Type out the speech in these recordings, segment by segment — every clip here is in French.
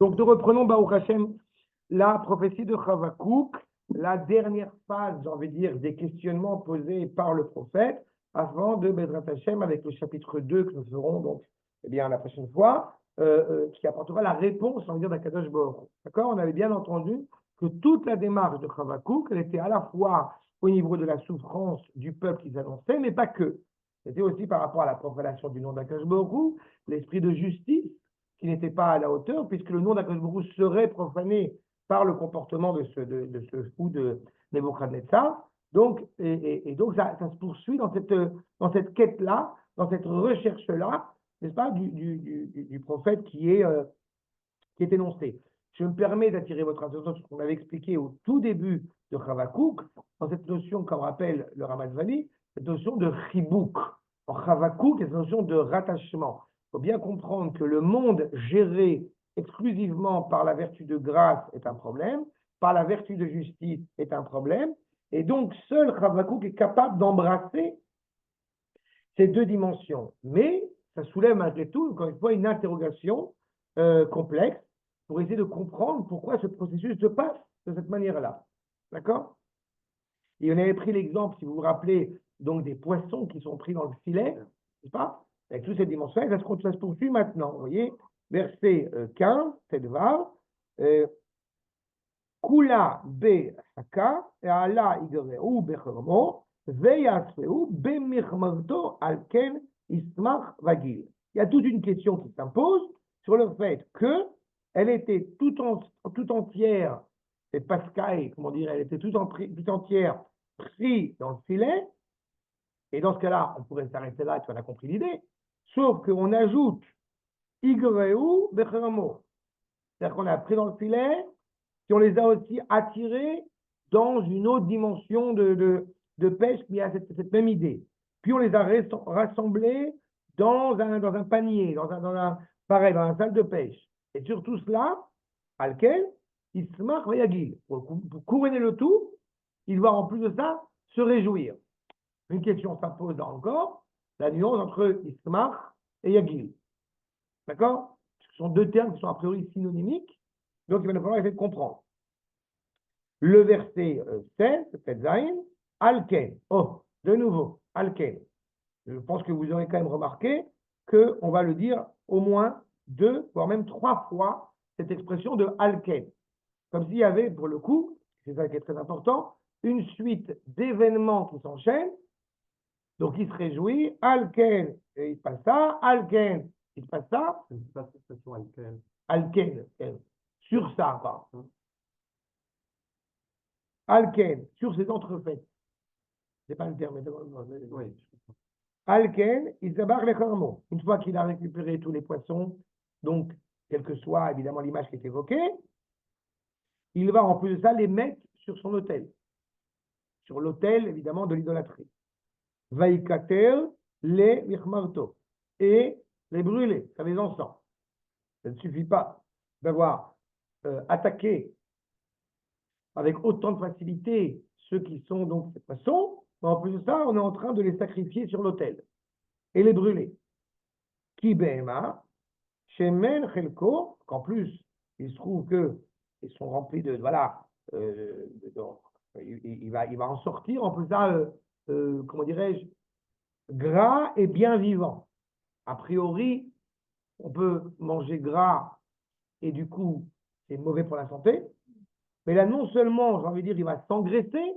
Donc, nous reprenons, Baruch Hashem, la prophétie de Chavakouk, la dernière phase, j'ai envie de dire, des questionnements posés par le prophète, avant de Bezrat Hashem, avec le chapitre 2 que nous ferons donc, eh bien, la prochaine fois, qui apportera la réponse, on va dire, d'Akadosh Baruch Hu. D'accord? On avait bien entendu que toute la démarche de Chavakouk, elle était à la fois au niveau de la souffrance du peuple qu'ils annonçaient, mais pas que. C'était aussi par rapport à la profanation du nom d'Akadosh Baruch Hu, l'esprit de justice, qui n'était pas à la hauteur, puisque le nom d'Akadosh Baruch Hu serait profané par le comportement de ce fou de Nebuchadnezzar. Donc, donc ça se poursuit dans cette quête-là, dans cette recherche-là, n'est-ce pas, du prophète qui est énoncé. Je me permets d'attirer votre attention sur ce qu'on avait expliqué au tout début de Chavakouk, dans cette notion, comme rappelle le Ramazzani, cette notion de chibouk. En Chavakouk, cette notion de rattachement. Il faut bien comprendre que le monde géré exclusivement par la vertu de grâce est un problème, par la vertu de justice est un problème, et donc seul Chavakouk est capable d'embrasser ces deux dimensions. Mais ça soulève malgré tout, encore une fois, une interrogation complexe pour essayer de comprendre pourquoi ce processus se passe de cette manière-là. D'accord? Et on avait pris l'exemple, si vous vous rappelez, donc des poissons qui sont pris dans le filet, n'est-ce pas? Avec toutes ces dimensions, ça se poursuit maintenant. Vous voyez, verset 15, cette vav, Kula be haka, ala igreu bechormo, veyasfeu bemirmarto alken ismach vagil. Il y a toute une question qui s'impose sur le fait que elle était tout entière, cette pascaille, comment dire, elle était tout entière prise dans le filet, et dans ce cas-là, on pourrait s'arrêter là et on a compris l'idée, sauf qu'on ajoute igreu bechormo, c'est-à-dire qu'on a pris dans le filet, qui on les a aussi attirés dans une autre dimension de pêche qui a cette même idée. Puis on les a rassemblés dans un panier, pareil, dans la salle de pêche. Et sur tout cela, Alkel, Ismach Vayagil. Pour couronner le tout, il va en plus de ça se réjouir. Une question s'impose encore, la nuance entre Ismach et Yagil. D'accord? Ce sont deux termes qui sont a priori synonymiques, donc il va falloir essayer de comprendre. Le verset 16, peut-être Zayn, Alken. Oh, de nouveau, Alken. Je pense que vous aurez quand même remarqué qu'on va le dire au moins 2, voire même 3 fois, cette expression de Alken. Comme s'il y avait, pour le coup, c'est ça qui est très important, une suite d'événements qui s'enchaînent. Donc il se réjouit, Alken, et il se passe ça, Alken, il se passe ça. C'est pas cette expression Alken. Alken, sur ça, quoi. Alken, sur ces entrefaites. C'est pas le terme, mais oui. Alken, il s'abarre les cormeaux. Une fois qu'il a récupéré tous les poissons, donc, quelle que soit évidemment l'image qui est évoquée, il va en plus de ça les mettre sur son autel. Sur l'autel, évidemment, de l'idolâtrie. Vaïkater, les mirmarto. Et les brûler, ça les encens. Ça ne suffit pas d'avoir attaqué avec autant de facilité ceux qui sont donc ces poissons. En plus de ça, on est en train de les sacrifier sur l'autel et les brûler. Ki behema, shemen chelko, qu'en plus, il se trouve qu'ils sont remplis de, voilà, il va en sortir, en plus de ça, comment dirais-je, gras et bien vivant. A priori, on peut manger gras et du coup, c'est mauvais pour la santé. Mais là, non seulement, j'ai envie de dire, il va s'engraisser,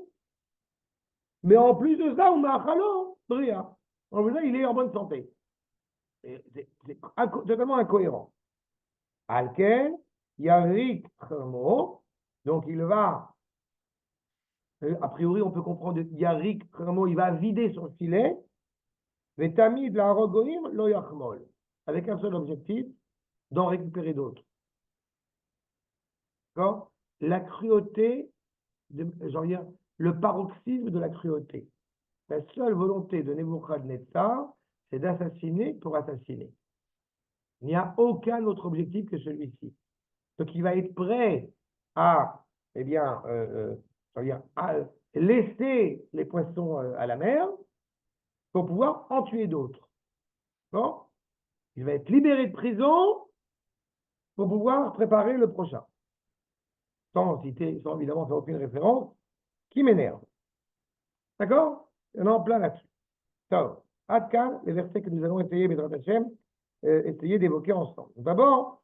mais en plus de ça, on a chalo, bria. En plus de ça, il est en bonne santé. C'est totalement incohérent. Alken, Yarik Kremo, donc il va, a priori, on peut comprendre Yarik Kremo, il va vider son filet, Vetami de la Rogoïm, lo yachmol, avec un seul objectif, d'en récupérer d'autres. D'accord? La cruauté, le paroxysme de la cruauté. La seule volonté de Nebuchadnezzar, c'est d'assassiner pour assassiner. Il n'y a aucun autre objectif que celui-ci. Donc il va être prêt à, eh bien, à laisser les poissons à la mer pour pouvoir en tuer d'autres. Bon, il va être libéré de prison pour pouvoir préparer le prochain. Sans citer, sans évidemment faire aucune référence, qui m'énerve. D'accord? On est en plein là-dessus. Donc, Adkan, les versets que nous allons essayer, Bédrat Hashem, essayer d'évoquer ensemble. D'abord,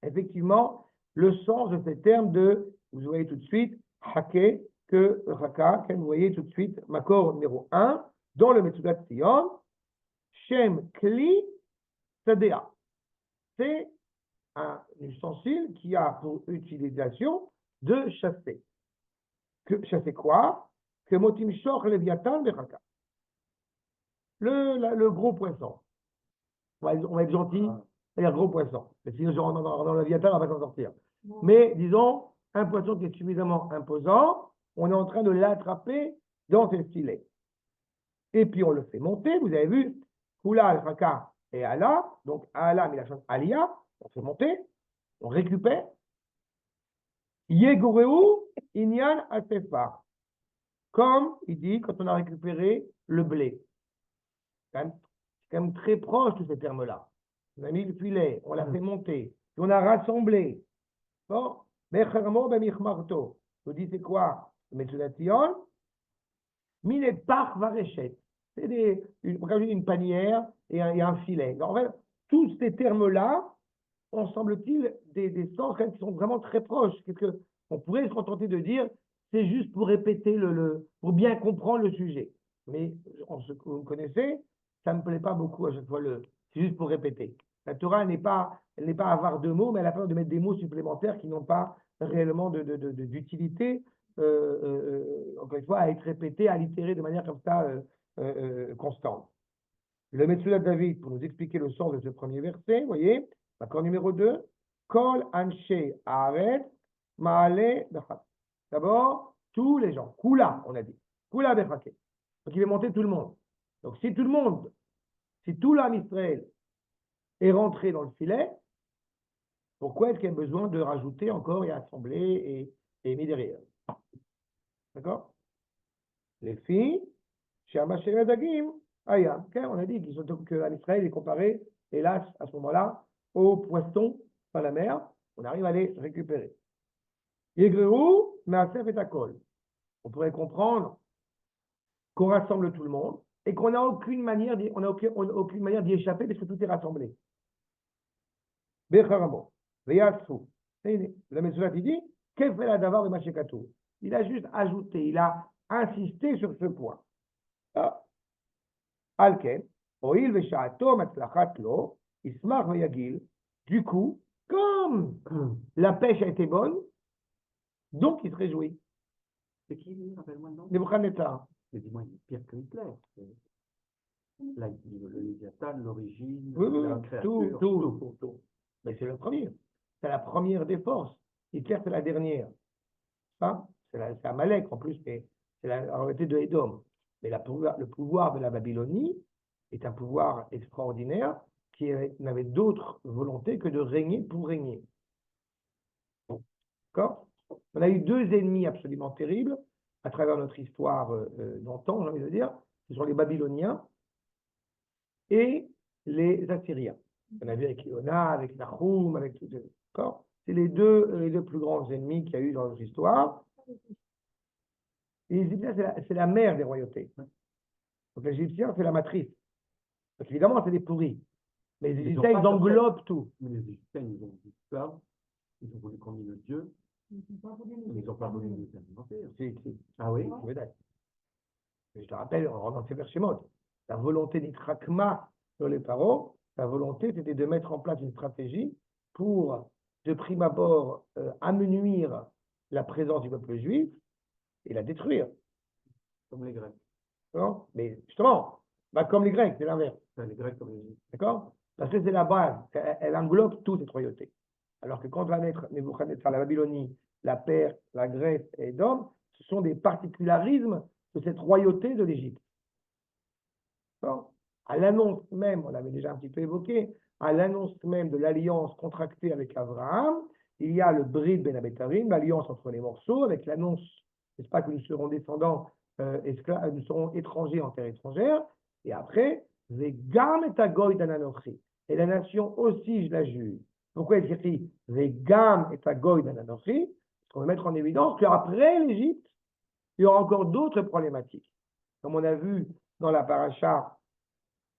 effectivement, le sens de ces termes de, vous voyez tout de suite, Hake, que Raka, que vous voyez tout de suite, Makor numéro 1, dans le Metsudat Sion, Shem Kli Sadea. C'est un ustensile qui a pour utilisation de chasser. Chasser quoi? Que Motim Shor Leviatan Beraka. Le gros poisson. On va être gentil, c'est-à-dire gros poisson. Mais sinon, dans le Léviathan, on va s'en sortir. Mais disons, un poisson qui est suffisamment imposant, on est en train de l'attraper dans ses filets. Et puis on le fait monter, vous avez vu, Kula al-Raka et Ala, donc Ala, mais la chose Alia, on fait monter, on récupère. Yegoreu Inyan Asefa. Comme il dit quand on a récupéré le blé. C'est quand même très proche de ces termes-là. On a mis le filet, on l'a fait monter, et on a rassemblé. Bon, Mechermo bemichmarto. Je vous dis c'est quoi? Metsudat-Sion. Mine par varechet. C'est une panière et un filet. Donc, en fait, tous ces termes-là, on semble-t-il des sens qui sont vraiment très proches. On pourrait se contenter de dire, c'est juste pour répéter pour bien comprendre le sujet. Mais vous me connaissez, ça ne me plaît pas beaucoup à chaque fois c'est juste pour répéter. La Torah elle n'est pas avare de mots, mais elle a peur de mettre des mots supplémentaires qui n'ont pas réellement d'utilité, encore une fois, à être répétés, à allitérer de manière comme ça constante. Le Metsudat David, pour nous expliquer le sens de ce premier verset, vous voyez, l'accord numéro 2, Kol Anshe Haaretz Maale Bechak. D'abord, tous les gens, Kula, on a dit, Kula Bechake. Donc il est monté tout le monde. Donc si tout l'âme Israël est rentré dans le filet, pourquoi est-ce qu'il y a besoin de rajouter encore et assembler et mis derrière? D'accord? Les filles, chez Amachem Dagim, Ayam, on a dit que l'âme Israël est comparé, hélas, à ce moment-là, aux poissons dans la mer. On arrive à les récupérer. Yegreu, Measef et Akol. On pourrait comprendre qu'on rassemble tout le monde et qu'on n'a aucune manière d'y échapper parce que tout est rassemblé. Becharamo, Veyasu. Le Mesoulat, il dit, qu'est-ce que fait la davar de Machekatou? Il a juste ajouté, il a insisté sur ce point. Alken, Oil Veshaato Matzlachat Lo, Ismar Veyagil. Du coup, comme la pêche a été bonne, donc il se réjouit. C'est qui, lui, rappelle-moi le nom? Nebuchadnezzar. Mais dis-moi, il est pire que Hitler. Là, il dit le Léviathan, l'origine, Oui, la créature, tout. Mais c'est le premier. C'est la première des forces. Hitler, c'est la dernière. C'est Amalek en plus, mais c'est la réalité de Édom. Mais le pouvoir de la Babylonie est un pouvoir extraordinaire qui n'avait d'autre volonté que de régner pour régner. D'accord? On a eu deux ennemis absolument terribles à travers notre histoire d'antan, j'ai envie de dire. Ce sont les Babyloniens et les Assyriens. On a vu avec Iona, avec Nahum, avec tout ça. D'accord? C'est les deux plus grands ennemis qu'il y a eu dans notre histoire. Les Égyptiens, c'est la mère des royautés. Donc les Égyptiens, c'est la matrice. Donc évidemment, c'est des pourris. Mais les Égyptiens, ils englobent tout. Mais les Égyptiens, ils ont dit ça, ils ont voulu qu'on ait le Dieu, mais ils n'ont pas voulu nous alimenter. Si. Ah oui? Je te rappelle, on rentre dans ces Shemot. La volonté d'Itrakma sur les paroles, sa volonté, c'était de mettre en place une stratégie pour, de prime abord, amenuire la présence du peuple juif et la détruire. Comme les Grecs. Non? Mais justement, comme les Grecs, c'est l'inverse. Les Grecs comme les Égyptiens. D'accord? Parce que c'est la base, elle englobe toute cette royauté. Alors que quand va naître Nebuchadnezzar, la Babylonie, la Perse, la Grèce et Édom, ce sont des particularismes de cette royauté de l'Égypte. À l'annonce même, on l'avait déjà un petit peu évoqué, à l'annonce même de l'alliance contractée avec Abraham, il y a le Brit Ben Abetarim, l'alliance entre les morceaux, avec l'annonce, n'est-ce pas, que nous serons descendants esclaves, nous serons étrangers en terre étrangère, et après, Vegam et Agoy d'Ananochi, et la nation aussi, je la juge. Pourquoi est-ce écrit Vegam et Agoy ben Anochi? On va mettre en évidence qu'après l'Égypte, il y aura encore d'autres problématiques. Comme on a vu dans la paracha,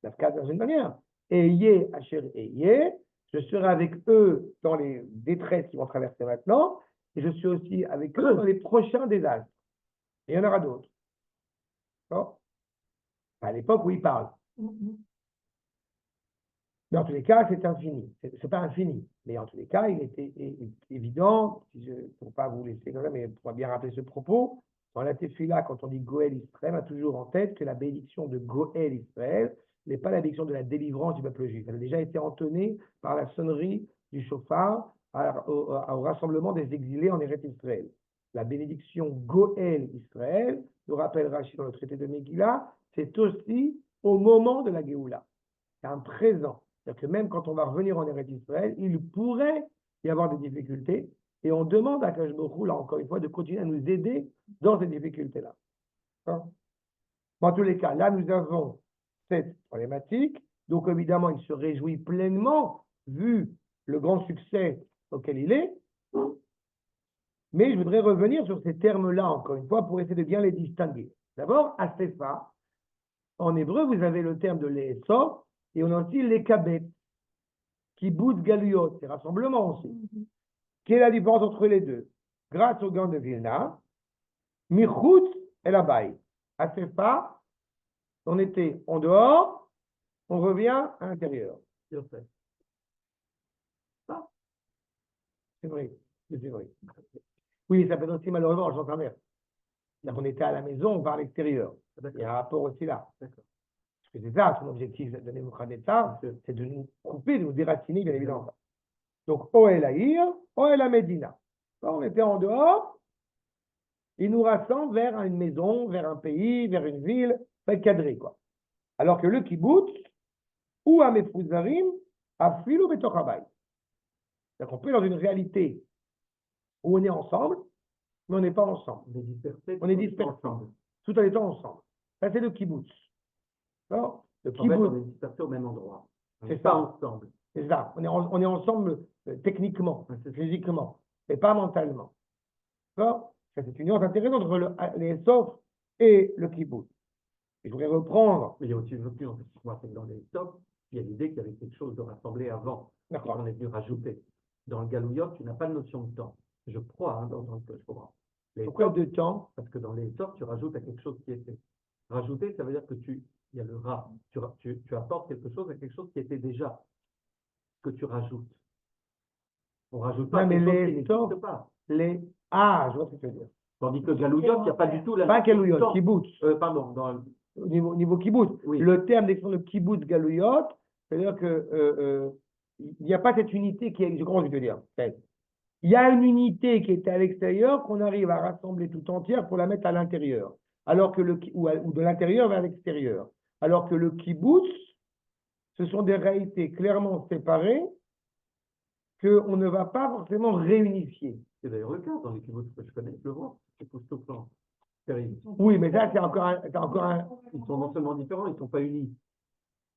la de la semaine dernière, Eyé, Asher Eyé, je serai avec eux dans les détresses qu'ils vont traverser maintenant, et je suis aussi avec eux dans les prochains désastres. Et il y en aura d'autres. À l'époque où il parle. Mais en tous les cas, c'est infini. C'est pas infini. Mais en tous les cas, il était évident, pour ne pas vous laisser comme ça, mais pour bien rappeler ce propos, dans la Tefila, quand on dit Goël Israël, on a toujours en tête que la bénédiction de Goël Israël n'est pas la bénédiction de la délivrance du peuple juif. Elle a déjà été entonnée par la sonnerie du chauffard au rassemblement des exilés en Eretz Israël. La bénédiction Goël Israël, nous rappelle Rachid dans le traité de Megillah, c'est aussi au moment de la Géoula. C'est un présent. C'est-à-dire que même quand on va revenir en Eretz Israël, il pourrait y avoir des difficultés. Et on demande à Kadosh Baruch Hu, là encore une fois, de continuer à nous aider dans ces difficultés-là. Dans tous les cas, là, nous avons cette problématique. Donc, évidemment, il se réjouit pleinement, vu le grand succès auquel il est. Mais je voudrais revenir sur ces termes-là, encore une fois, pour essayer de bien les distinguer. D'abord, Asefa. En hébreu, vous avez le terme de l'Esor, et on a aussi les Kabet, Kibbutz Galuyot, c'est rassemblement aussi. Quelle est la différence entre les deux? Grâce au Gaon de Vilna, Michutz et la Baï. Asefa, on était en dehors, on revient à l'intérieur. C'est vrai, c'est vrai. Oui, ça peut être aussi malheureusement, j'entends bien. C'est-à-dire qu'on était à la maison, on va à l'extérieur. Il y a un rapport aussi là. Parce que c'est ça, son objectif de Nebuchadnezzar, c'est de nous couper, de nous déraciner, bien évidemment. Donc, Oel Aïr, Oel Medina. On était en dehors, il nous rassemble vers une maison, vers un pays, vers une ville, fait cadré, quoi. Alors que le kibbutz, ou à Mefouzarim, à Filo Betochabay. C'est-à-dire qu'on peut dans une réalité où on est ensemble, mais on n'est pas ensemble. On est dispersés ensemble, tout en étant ensemble. Ça, c'est le kibbutz. Alors, le kibbutz, en fait, on est dispersés au même endroit. C'est ça. Ensemble. C'est ça. On est ensemble techniquement, physiquement, et pas mentalement. Alors, ça, c'est une nuance intéressante entre les Sof et le kibbutz. Et je voudrais reprendre. Mais il y a aussi une autre nuance. C'est que dans les Sof, il y a l'idée qu'il y avait quelque chose de rassemblé avant. D'accord. On est venu rajouter. Dans le Galouyot, tu n'as pas de notion de temps. Je crois, dans ce que je comprends. Pourquoi de temps? Parce que dans les Sof, tu rajoutes à quelque chose qui était. Rajouter, ça veut dire que il y a le rat. Tu apportes quelque chose à quelque chose qui était déjà. Que tu rajoutes. On rajoute pas quelque chose qui n'existe pas. Ah, je vois ce que tu veux dire. Tandis que Galouyot, il n'y a pas du tout la pas Galouyot, kibbutz. Pardon. Au niveau kibbutz. Oui. Le terme d'expression de kibbutz Galouyot, c'est-à-dire que il n'y a pas cette unité qui est. Je comprends ce que tu veux dire. Il y a une unité qui était à l'extérieur qu'on arrive à rassembler tout entière pour la mettre à l'intérieur. Alors que ou de l'intérieur vers l'extérieur. Alors que le kibbutz, ce sont des réalités clairement séparées qu'on ne va pas forcément réunifier. C'est d'ailleurs le cas dans les kibbutz que je connais, je le vois. C'est tout ce plan. Terrible. Oui, mais ça, c'est encore un. Ils sont non seulement différents, ils ne sont pas unis.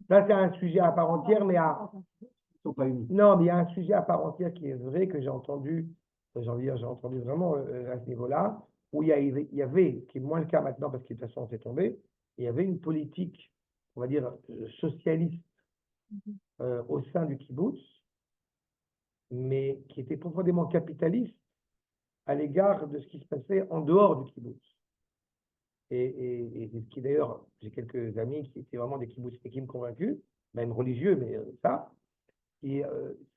Ça, c'est un sujet à part entière, mais à. Ils ne sont pas unis. Non, mais il y a un sujet à part entière qui est vrai, que j'ai entendu vraiment à ce niveau-là, où il y avait, qui est moins le cas maintenant parce que de toute façon, c'est tombé, il y avait une politique, on va dire, socialiste au sein du kibbutz, mais qui était profondément capitaliste à l'égard de ce qui se passait en dehors du kibbutz. Et c'est ce qui d'ailleurs, j'ai quelques amis qui étaient vraiment des kibbutz convaincus, même religieux, mais ça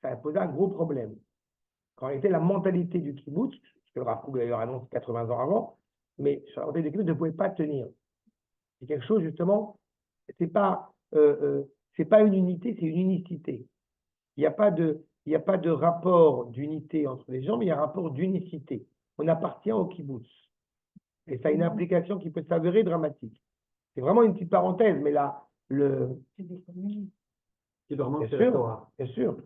a posé un gros problème. En réalité, la mentalité du kibbutz, ce que le Rav Kook d'ailleurs annonce 80 ans avant, mais sur la mentalité du kibbutz ne pouvait pas tenir. C'est quelque chose justement, c'est pas une unité, c'est une unicité. Il n'y a pas de rapport d'unité entre les gens, mais il y a un rapport d'unicité. On appartient au kibbutz. Et ça a une implication qui peut s'avérer dramatique. C'est vraiment une petite parenthèse, mais là, bien sûr.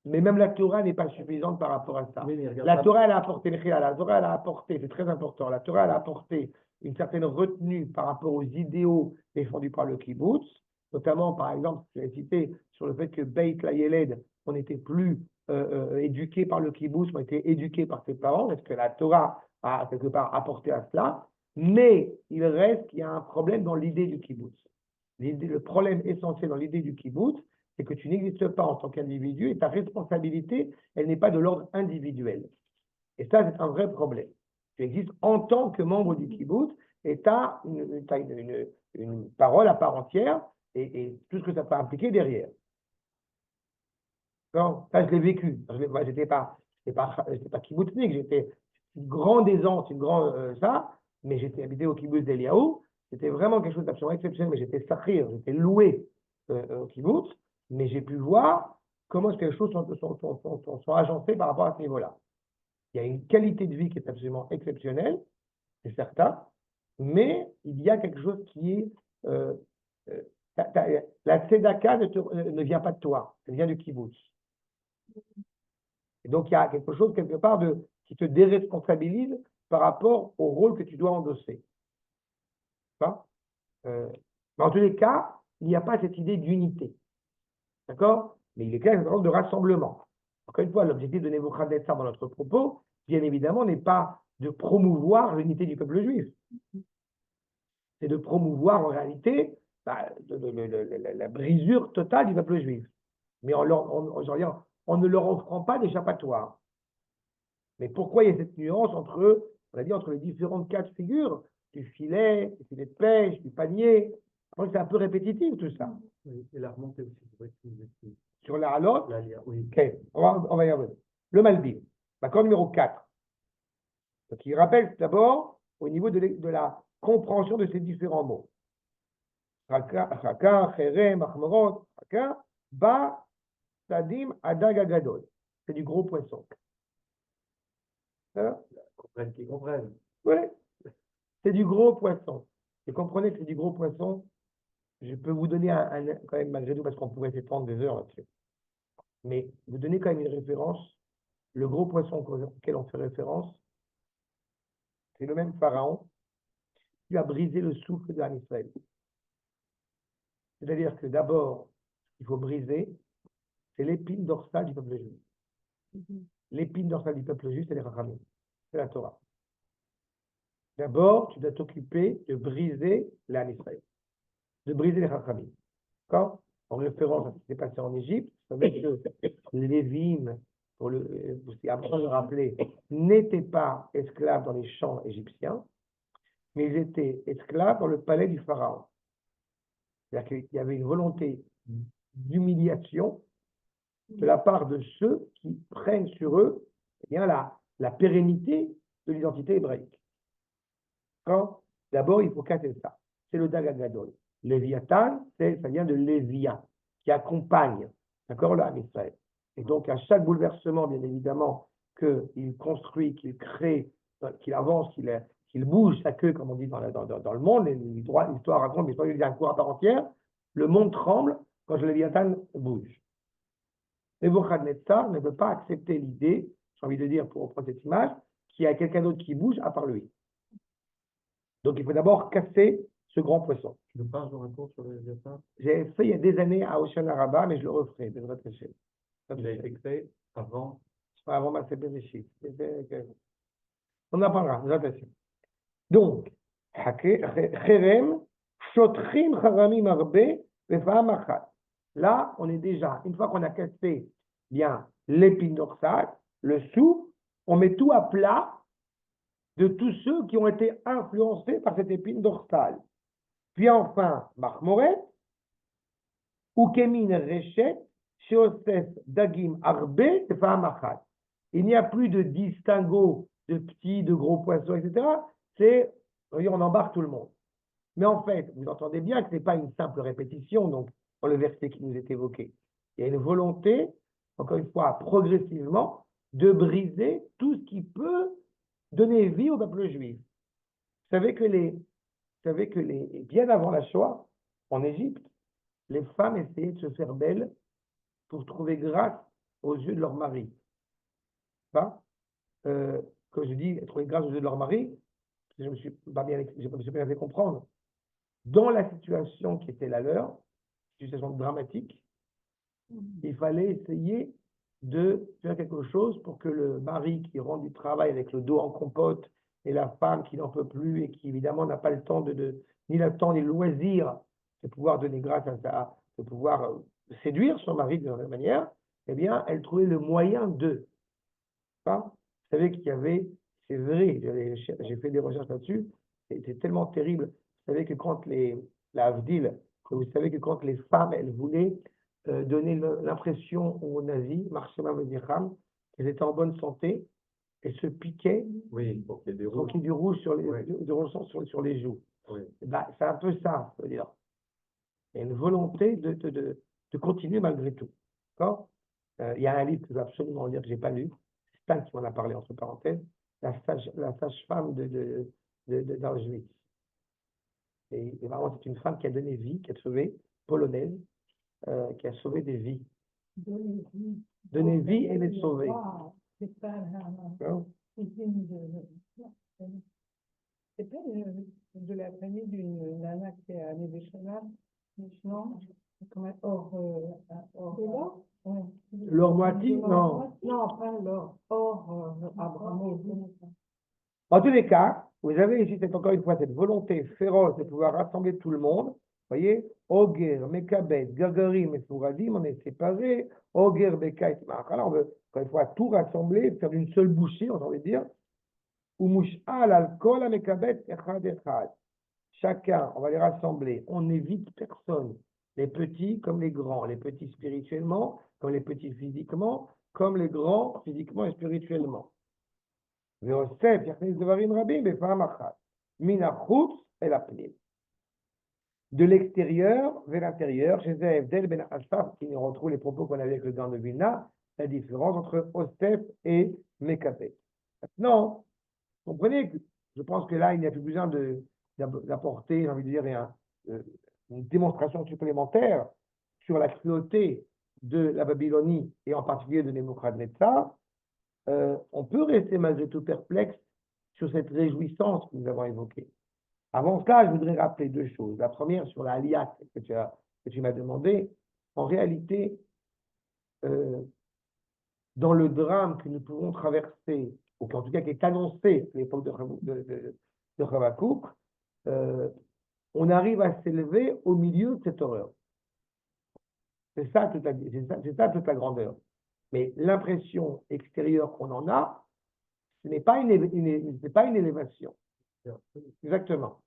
Mais même la Torah n'est pas suffisante par rapport à ça. La Torah, elle a apporté, c'est très important, la Torah, elle a apporté une certaine retenue par rapport aux idéaux défendus par le kibbutz, notamment, par exemple, je l'ai cité sur le fait que Beit la Yeled, on n'était plus éduqués par le kibbutz, ont été éduqués par ses parents, est-ce que la Torah a quelque part apporté à cela, mais il reste qu'il y a un problème dans l'idée du kibbutz. Le problème essentiel dans l'idée du kibbutz, c'est que tu n'existes pas en tant qu'individu et ta responsabilité, elle n'est pas de l'ordre individuel. Et ça, c'est un vrai problème. Tu existes en tant que membre du kibbutz et tu as une parole à part entière et tout ce que ça peut impliquer derrière. Non, ça, je l'ai vécu. Je n'étais pas kibbutznik, j'étais une grande aisance, ça, mais j'étais habité au kibbutz d'Eliaou. C'était vraiment quelque chose d'absolument exceptionnel, mais j'étais sachir, j'étais loué au kibbutz, mais j'ai pu voir comment est-ce que les choses sont agencées par rapport à ce niveau-là. Il y a une qualité de vie qui est absolument exceptionnelle, c'est certain, mais il y a quelque chose qui est... la tzedaka ne vient pas de toi, elle vient du kibbutz. Et donc, il y a quelque chose, quelque part, qui te déresponsabilise par rapport au rôle que tu dois endosser. Mais en tous les cas, il n'y a pas cette idée d'unité. D'accord? Mais il est clair qu'il y a un rôle de rassemblement. Encore une fois, l'objectif de Nebuchadnezzar dans notre propos, bien évidemment, n'est pas de promouvoir l'unité du peuple juif. C'est de promouvoir en réalité la brisure totale du peuple juif. Mais on ne leur offrant pas d'échappatoire. Mais pourquoi il y a cette nuance entre les différentes cas de figure, du filet de pêche, du panier? C'est un peu répétitif tout ça. Oui, et la remontée aussi. Sur la halot, oui. Ok, on va y revenir. Le Malbim, l'accord numéro 4. Donc il rappelle d'abord au niveau de la compréhension de ces différents mots. Chaka, Cherem, Achmarot, Chaka, Ba, Sadim, Adag, Agadol. C'est du gros poisson. Qui comprennent. Oui, c'est du gros poisson. Et comprenez que c'est du gros poisson. Je peux vous donner quand même, malgré tout, parce qu'on pourrait s'étendre des heures là-dessus. Mais vous donnez quand même une référence. Le gros poisson auquel on fait référence, c'est le même pharaon qui a brisé le souffle de Israël. C'est-à-dire que d'abord, il faut briser, c'est l'épine dorsale du peuple juif. L'épine dorsale du peuple juif, c'est les Rachamim, c'est la Torah. D'abord, tu dois t'occuper de briser l'âme Israël, de briser les Rachamim. D'accord? En référence à ce qui s'est passé en Égypte, vous savez que les Lévim, après de le rappeler, n'étaient pas esclaves dans les champs égyptiens, mais ils étaient esclaves dans le palais du Pharaon. C'est-à-dire qu'il y avait une volonté d'humiliation de la part de ceux qui prennent sur eux la pérennité de l'identité hébraïque. D'abord, il faut casser ça. C'est le Dag Agadol. Léviathan, ça vient de Lévia, qui accompagne, d'accord, l'âme Israël. Et donc, à chaque bouleversement, bien évidemment, qu'il construit, qu'il crée, qu'il avance, qu'il bouge sa queue, comme on dit dans le monde, l'histoire raconte, mais l'histoire il y a un cours à part entière, le monde tremble quand le Léviathan bouge. Nebuchadnezzar ne veut pas accepter l'idée, j'ai envie de dire, pour reprendre cette image, qu'il y a quelqu'un d'autre qui bouge à part lui. Donc, il faut d'abord casser ce grand poisson. Tu veux pas un cours sur le Léviathan? J'ai fait il y a des années à Ocean Araba, mais je le referai. Il a été créé avant. Avant ma CPVC. On en parlera, attention. Donc, Cherem, Shotrim, Charamim, Arbe, Lefam, Achat. Là, on est déjà, une fois qu'on a cassé bien l'épine dorsale, le souffle, on met tout à plat de tous ceux qui ont été influencés par cette épine dorsale. Puis enfin, Marmoret, Ukemin Rechet, Sheosef Dagim Arbe, Lefam, Achat. Il n'y a plus de distinguo de petits, de gros poissons, etc. On embarque tout le monde. Mais en fait, vous entendez bien que ce n'est pas une simple répétition, donc, dans le verset qui nous est évoqué. Il y a une volonté, encore une fois, progressivement, de briser tout ce qui peut donner vie au peuple juif. Vous savez que bien avant la Shoah, en Égypte, les femmes essayaient de se faire belles pour trouver grâce aux yeux de leur mari. Quand je dis trouver grâce aux yeux de leur mari, je ne me suis pas bien fait comprendre. Dans la situation qui était la leur, une situation dramatique, il fallait essayer de faire quelque chose pour que le mari qui rentre du travail avec le dos en compote et la femme qui n'en peut plus et qui évidemment n'a pas le temps ni le temps ni le loisir de pouvoir donner grâce à ça, de pouvoir séduire son mari de la manière, eh bien, elle trouvait le moyen de. Pas. Vous savez qu'il y avait, c'est vrai, j'ai fait des recherches là-dessus, c'est tellement terrible. Vous savez que quand la Avdil, vous savez que quand les femmes, elles voulaient donner l'impression aux nazis, Marshema Vezirham, qu'elles étaient en bonne santé, elles se piquaient Oui, pour qu'il y ait des pour rouges. qu'il y ait du rouge sur Oui. du rouge sur les joues. Oui. Bah, c'est un peu ça, je veux dire. Il y a une volonté de continuer malgré tout. D'accord. Il y a un livre que je veux absolument lire que je n'ai pas lu, Stan qui m'en a parlé entre parenthèses, la sage-femme d'Auschwitz. Et vraiment, c'est une femme qui a donné vie, qui a sauvé, polonaise, qui a sauvé des vies. Donner vie et les sauver. Wow. C'est pas D'accord. c'est pas de la famille d'une nana qui est à Nébéchala, non? Comment, l'or? Ouais. L'or moitié, non. Non, pas l'or. Or, Abramo. En tous les cas, vous avez ici, c'est encore une fois cette volonté féroce de pouvoir rassembler tout le monde. Vous voyez, Oger, Mekabet, Gagarim et Fouradim, on est séparés. Oger, Bekait, Ma'akala, on veut encore une fois tout rassembler, faire d'une seule bouchée, on a envie de dire. Umush'al al-kol Mekabet, Echad Echad. Chacun, on va les rassembler. On n'évite personne. Les petits comme les grands. Les petits spirituellement, comme les petits physiquement, comme les grands physiquement et spirituellement. ואוסף יכניס דברים רבים בפעם אחת, מן החוץ אל הפנים. De l'extérieur vers l'intérieur, chez Zéhevdel Ben Asaf, qui nous retrouve les propos qu'on avait avec le Gaon de Vilna, la différence entre Osef et Mekapet. Maintenant, comprenez que je pense que là, il n'y a plus besoin d'apporter, j'ai envie de dire, une démonstration supplémentaire sur la cruauté de la Babylonie et en particulier de Nebuchadnezzar. On peut rester malgré tout perplexe sur cette réjouissance que nous avons évoquée. Avant cela, je voudrais rappeler deux choses. La première, sur la Aliyat que tu m'as demandé. En réalité, dans le drame que nous pouvons traverser, ou en tout cas qui est annoncé à l'époque de Habakkuk, on arrive à s'élever au milieu de cette horreur. C'est ça toute la grandeur. Mais l'impression extérieure qu'on en a, ce n'est pas une élévation. Exactement.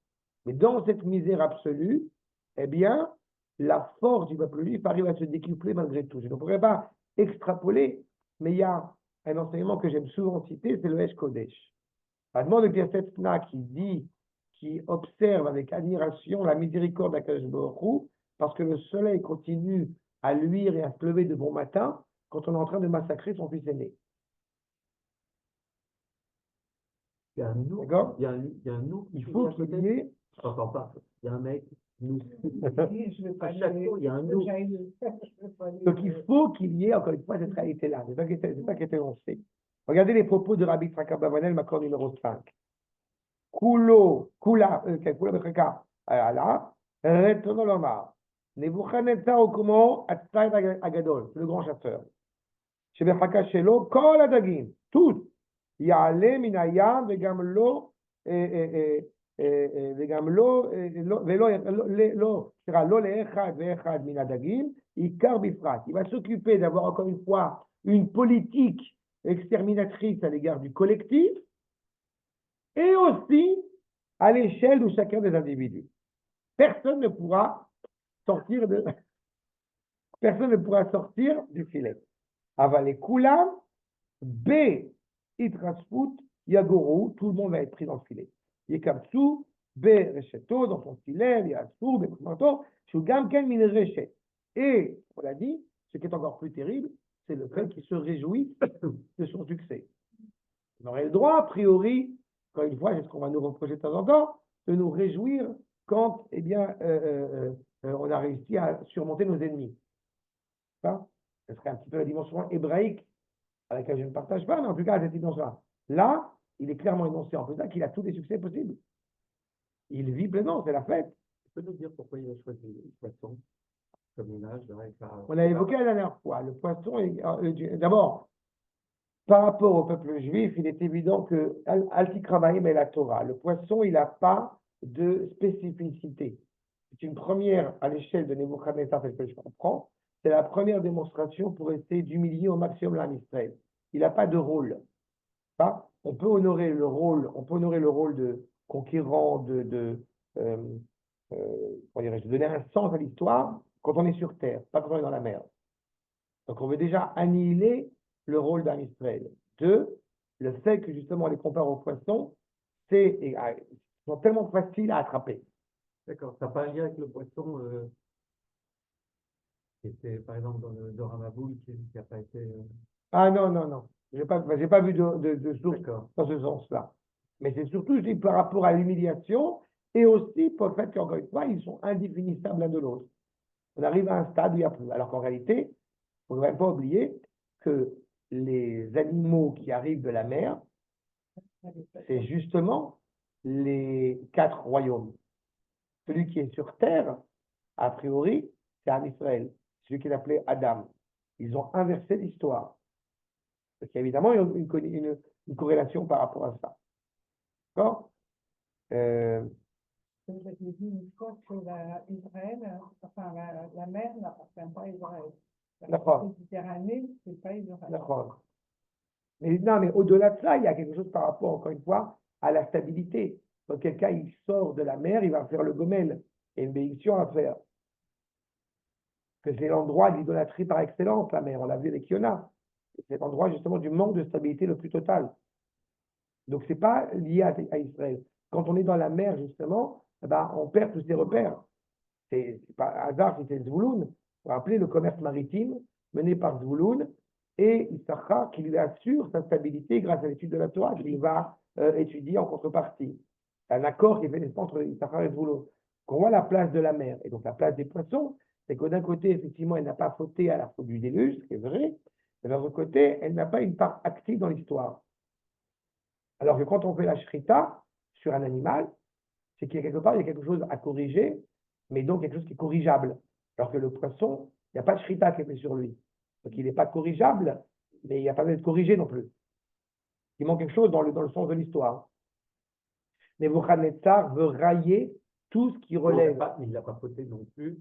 Mais dans cette misère absolue, eh bien, la force du peuple juif arrive à se décupler malgré tout. Je ne pourrais pas extrapoler, mais il y a un enseignement que j'aime souvent citer, c'est le Esh Kodesh. La demande de Piaset Sna qui observe avec admiration la miséricorde d'Akadosh Baruch Hu, parce que le soleil continue à luire et à se lever de bon matin quand on est en train de massacrer son fils aîné. Il y a un nous. D'accord. Il y a un nous. Il faut qu'il y ait. Je t'entends pas. Il y a un mec, nous. Je veux pas À chaque fois, il y a un nous. Donc il faut qu'il y ait encore une fois cette réalité-là. C'est ça qui est énoncé. Regardez les propos de Rabbi Yitzhak Abravanel, Makor numéro 5. Kula Bechaka, Allah, Retono Lomar. Nebuchadnezzar au comment Atzai Agadol, le grand chasseur. Shebechaka Shelo, Kol Adagim, tous. יעלה מן הים וגם לא, לא לאחד ואחד מן הדגים, עיקר בפרט. Il va s'occuper d'avoir encore une fois une politique exterminatrice à l'égard du collectif et aussi à l'échelle de chacun des individus. Personne ne pourra sortir du filet. Avalé Koulam, B. Itrasfout, Yagoro, tout le monde va être pris dans le filet. Yekapsu, Be Resheto, dans son filet, Yasfur, Be Kumato, Shugamken Min Reshet. Et, on l'a dit, ce qui est encore plus terrible, c'est le fait qu'il se réjouit de son succès. On aurait le droit, a priori, encore une fois, c'est ce qu'on va nous reprocher de temps en temps, de nous réjouir quand, eh bien, on a réussi à surmonter nos ennemis. Ça, ce serait un petit peu la dimension hébraïque avec laquelle je ne partage pas, mais en tout cas, cette dimension-là. Là, il est clairement énoncé en faisant qu'il a tous les succès possibles. Il vit pleinement, c'est la fête. Tu peux nous dire pourquoi il a choisi le poisson? comme image, ouais, On a évoqué la dernière fois, le poisson, d'abord, par rapport au peuple juif, il est évident que Altikramaïm est la Torah. Le poisson, il n'a pas de spécificité. C'est une première à l'échelle de Nebuchadnezzar, c'est ce que je comprends. C'est la première démonstration pour essayer d'humilier au maximum l'âme Israël. Il n'a pas de rôle. Pas. On peut honorer le rôle de conquérant, euh, comment dirais-je, de donner un sens à l'histoire quand on est sur terre, pas quand on est dans la mer. Donc on veut déjà annihiler le rôle d'un Israël. Deux, le fait que justement on les compare aux poissons, ils sont tellement faciles à attraper. D'accord, ça n'a pas un lien avec le poisson qui était, par exemple, dans le Doramaboul, qui n'a pas été. Ah non, non, non. J'ai pas vu de source D'accord. dans ce sens-là. Mais c'est surtout, je dis, par rapport à l'humiliation et aussi pour le fait qu'encore une fois, ils sont indéfinissables l'un de l'autre. On arrive à un stade où il n'y a plus. Alors qu'en réalité, il ne faudrait pas oublier que les animaux qui arrivent de la mer, c'est justement les 4 royaumes. Celui qui est sur terre, a priori, c'est un Israël, celui qui est appelé Adam. Ils ont inversé l'histoire. Donc, il y a évidemment une corrélation par rapport à ça. D'accord Vous avez dit une fois que Israël, enfin la mer n'appartient pas à Israël. La D'accord. Méditerranée, c'est pas Israël. D'accord. Mais non, mais au-delà de ça, il y a quelque chose par rapport, encore une fois, à la stabilité. Quand quelqu'un il sort de la mer, il va faire le Gomel. Il y a une bénédiction à faire. Que c'est l'endroit de l'idolâtrie par excellence, la mer. On l'a vu avec Yona. C'est l'endroit justement du manque de stabilité le plus total. Donc, ce n'est pas lié à Israël. Quand on est dans la mer, justement, eh ben, on perd tous ses repères. C'est pas un hasard si c'est Zvouloun. Vous vous rappelez le commerce maritime mené par Zvouloun et Issachar qui lui assure sa stabilité grâce à l'étude de la Torah qu'il va étudier en contrepartie. C'est un accord qui est fait naissance entre Issachar et Zvouloun. Qu'on voit la place de la mer et donc la place des poissons, c'est que d'un côté, effectivement, elle n'a pas fauté à la faute du déluge, ce qui est vrai, mais d'un autre côté, elle n'a pas une part active dans l'histoire. Alors que quand on fait la shrita sur un animal, c'est qu'il y a quelque part, il y a quelque chose à corriger, mais donc quelque chose qui est corrigeable. Alors que le poisson, il n'y a pas de shrita qui est fait sur lui. Donc il n'est pas corrigeable, mais il n'y a pas besoin d'être corrigé non plus. Il manque quelque chose dans le sens de l'histoire. Nebuchadnezzar veut railler tout ce qui relève. Il n'a pas fauté non plus